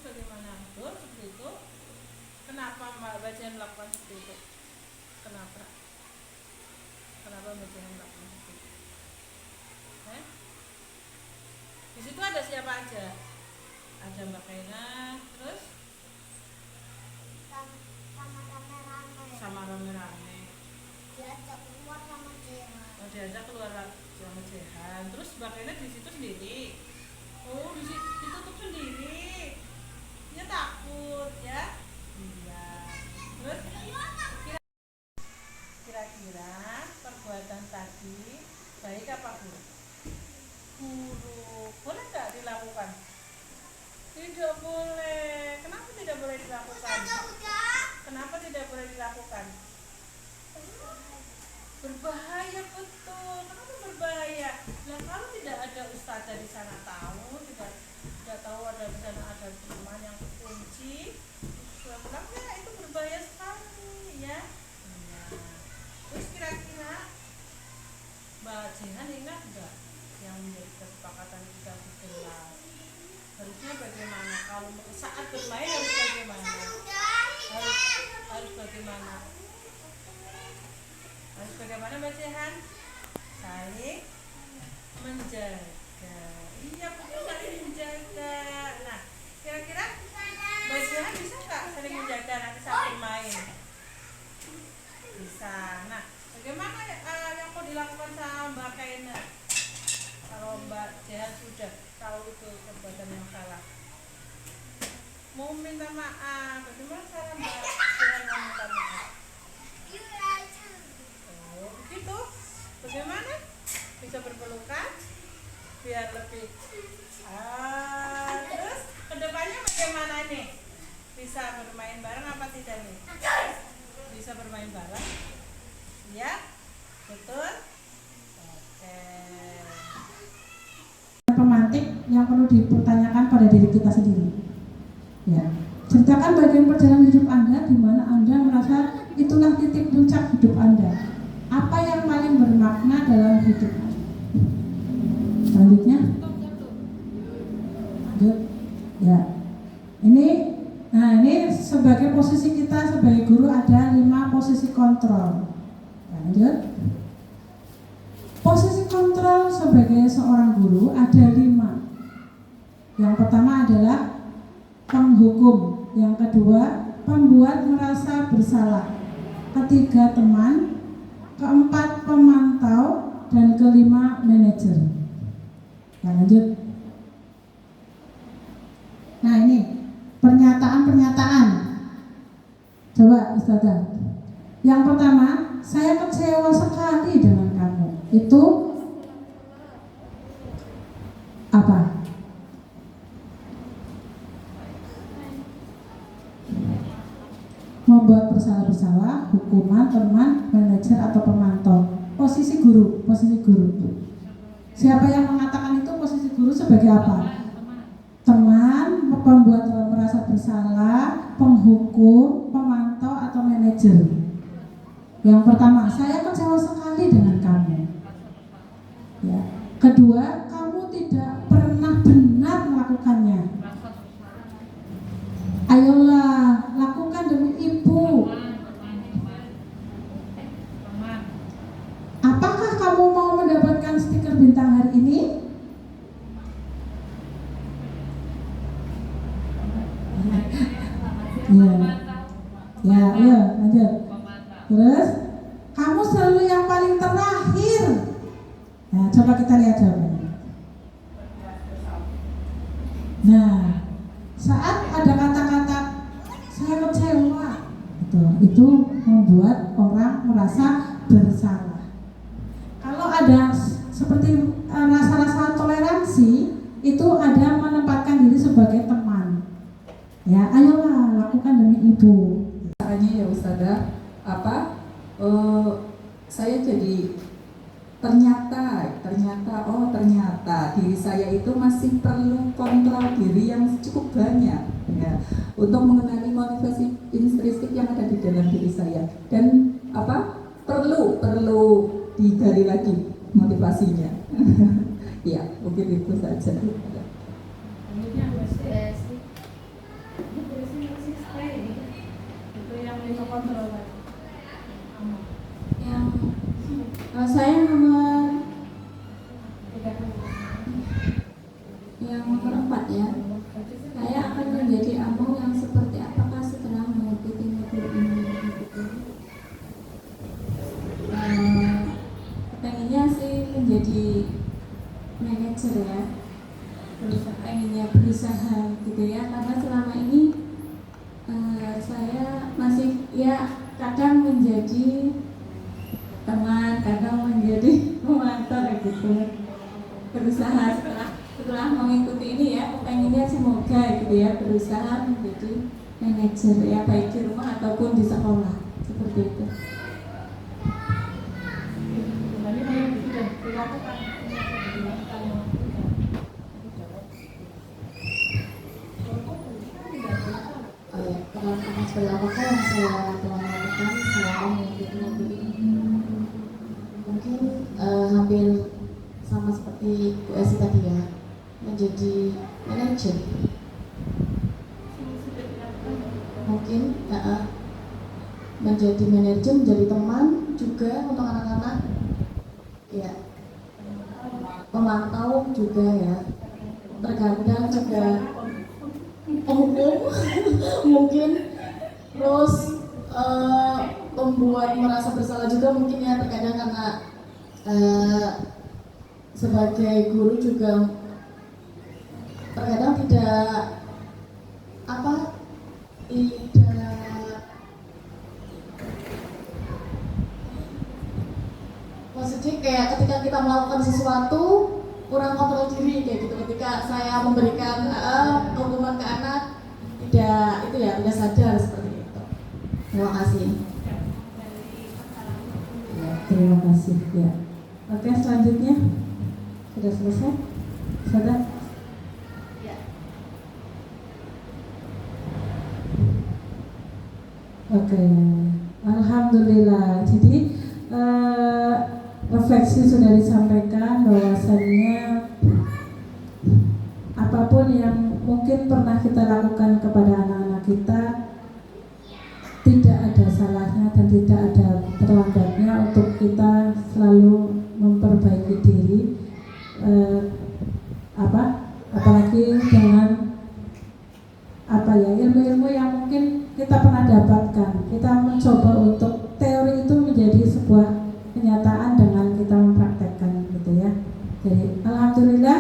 bagaimana? Betul seperti itu. Kenapa Mbak Jehan melakukan seperti itu? Kenapa Mbak Jehan melakukan seperti itu? Di situ ada siapa aja? Ada Mbak Kaina, terus sama rame-rame. Diajak keluar sama Jehan. Terus Mbak Kaina di situ sendiri. Oh, ditutup sendiri. Dia takut, ya? Iya. Terus kira-kira perbuatan tadi baik apa buruk? Buruk. Boleh nggak dilakukan? Tidak boleh. Kenapa tidak boleh dilakukan? Kenapa tidak boleh dilakukan? Berbahaya, betul. Kenapa berbahaya? Nah, kalau tidak ada ustazah di sana tahu, tidak tahu ada di sana ada teman yang kunci, ya itu berbahaya sekali, ya. Terus kira-kira Mbak Jehan ingat nggak yang menjadi kesepakatan kita di kelas? Harusnya bagaimana? Kalau saat bermain harus bagaimana? Harus bagaimana? Harus bagaimana Mbak Coba Jehan, saling menjaga. Iya betul, saling menjaga. Nah, kira-kira Mbak Jehan bisa nggak saling menjaga nanti saat bermain? Bisa. Nah, bagaimana yang mau dilakukan sama Mbak Kaina? Kalau Mbak Jehan sudah tahu itu perbuatan yang salah, mau minta maaf, bagaimana cara Mbak Jehan mau minta maaf? Oh, begitu. Bagaimana? Bisa berpelukan biar lebih. Terus kedepannya bagaimana nih? Bisa bermain bareng apa tidak nih? Bisa bermain bareng? Ya, betul. Oke. Pemantik yang perlu dipertanyakan pada diri kita sendiri. Ya, ceritakan bagian perjalanan hidup Anda di mana Anda merasa itulah titik puncak hidup Anda. Apa yang paling bermakna dalam hidup Anda? Selanjutnya, lanjut. Ya, ini sebagai posisi kita sebagai guru ada 5 posisi kontrol. Lanjut. Posisi kontrol sebagai seorang guru ada 5. Yang pertama adalah penghukum, yang kedua pembuat merasa bersalah, ketiga teman, keempat pemantau, dan kelima manajer. Nah, lanjut. Nah, ini pernyataan-pernyataan. Coba Ustazah. Yang pertama, saya kecewa sekali dengan kamu. Itu apa? Membuat bersalah-bersalah, hukuman, teman, manajer, atau pemantau. Posisi guru. Siapa yang mengatakan itu posisi guru sebagai apa? Teman, pembuat merasa bersalah, penghukum, pemantau, atau manajer. Yang pertama, saya kecewa sekali dengan kamu. Ya. Kedua, kamu tidak pernah benar melakukannya. Ayolah, lakukan demi ibu. Apakah kamu mau mendapatkan stiker bintang hari ini? Ya, ayo lanjut. Terus, kamu selalu yang paling terakhir. Nah, coba kita lihat jawabannya. Nah, saat ada kata-kata saya kecewa, itu membuat orang merasa bersalah. Kalau ada seperti rasa-rasa toleransi, itu ada menempatkan diri sebagai teman. Ya, ayolah lakukan demi ibu. Caranya ya Ustazah, saya jadi ternyata diri saya itu masih perlu kontrol diri yang cukup banyak ya, untuk mengenali motivasi intrinsik yang ada di dalam diri saya, dan perlu digali lagi motivasinya. Ya, mungkin itu saja. Saya nomor yang nomor 4 ya. Saya akan menjadi among yang seperti apakah setelah mengikuti metode ini gitu. Pengennya sih menjadi manajer ya. Terus pengennya berusaha gitu ya, karena selama ini saya masih ya kadang menjadi teman, kadang menjadi pemantau gitu. Berusaha setelah mengikuti ini ya, pengennya semoga gitu ya, berusaha menjadi manajer ya, baik di rumah ataupun di sekolah, seperti itu. Pengalaman seperti apakah yang saya telah lakukan selama mengikuti metode ini? Mungkin hampir sama seperti Bu Esi tadi ya, menjadi manajer. Mungkin menjadi manajer, menjadi teman juga untuk anak-anak ya pemantau juga ya, terkadang juga penghukum mungkin, terus membuat merasa bersalah juga mungkin ya, terkadang karena sebagai guru juga terkadang tidak maksudnya kayak ketika kita melakukan sesuatu kurang kontrol diri kayak gitu, ketika saya memberikan hukuman ke anak tidak sadar seperti itu. Terima kasih. Ya, terima kasih ya. Oke, selanjutnya sudah selesai, sudah. Oke, alhamdulillah. Jadi refleksi sudah disampaikan bahwasannya apapun yang mungkin pernah kita lakukan kepada anak-anak kita tidak ada salahnya dan tidak ada terlambatnya untuk kita selalu memperbaiki diri, apalagi dengan ilmu-ilmu yang mungkin kita pernah dapatkan. Kita mencoba untuk teori itu menjadi sebuah kenyataan dengan kita mempraktekkan gitu ya. Jadi alhamdulillah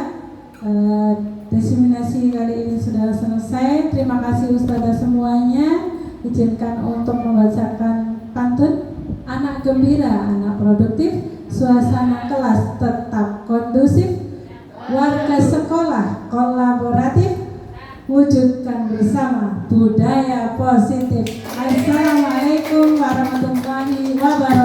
diseminasi kali ini sudah selesai. Terima kasih Ustazah semuanya. Izinkan untuk membacakan pantun. Anak gembira, anak produktif, suasana kelas tetap kondusif, warga sekolah kolaboratif, wujudkan bersama budaya positif. Assalamualaikum warahmatullahi wabarakatuh.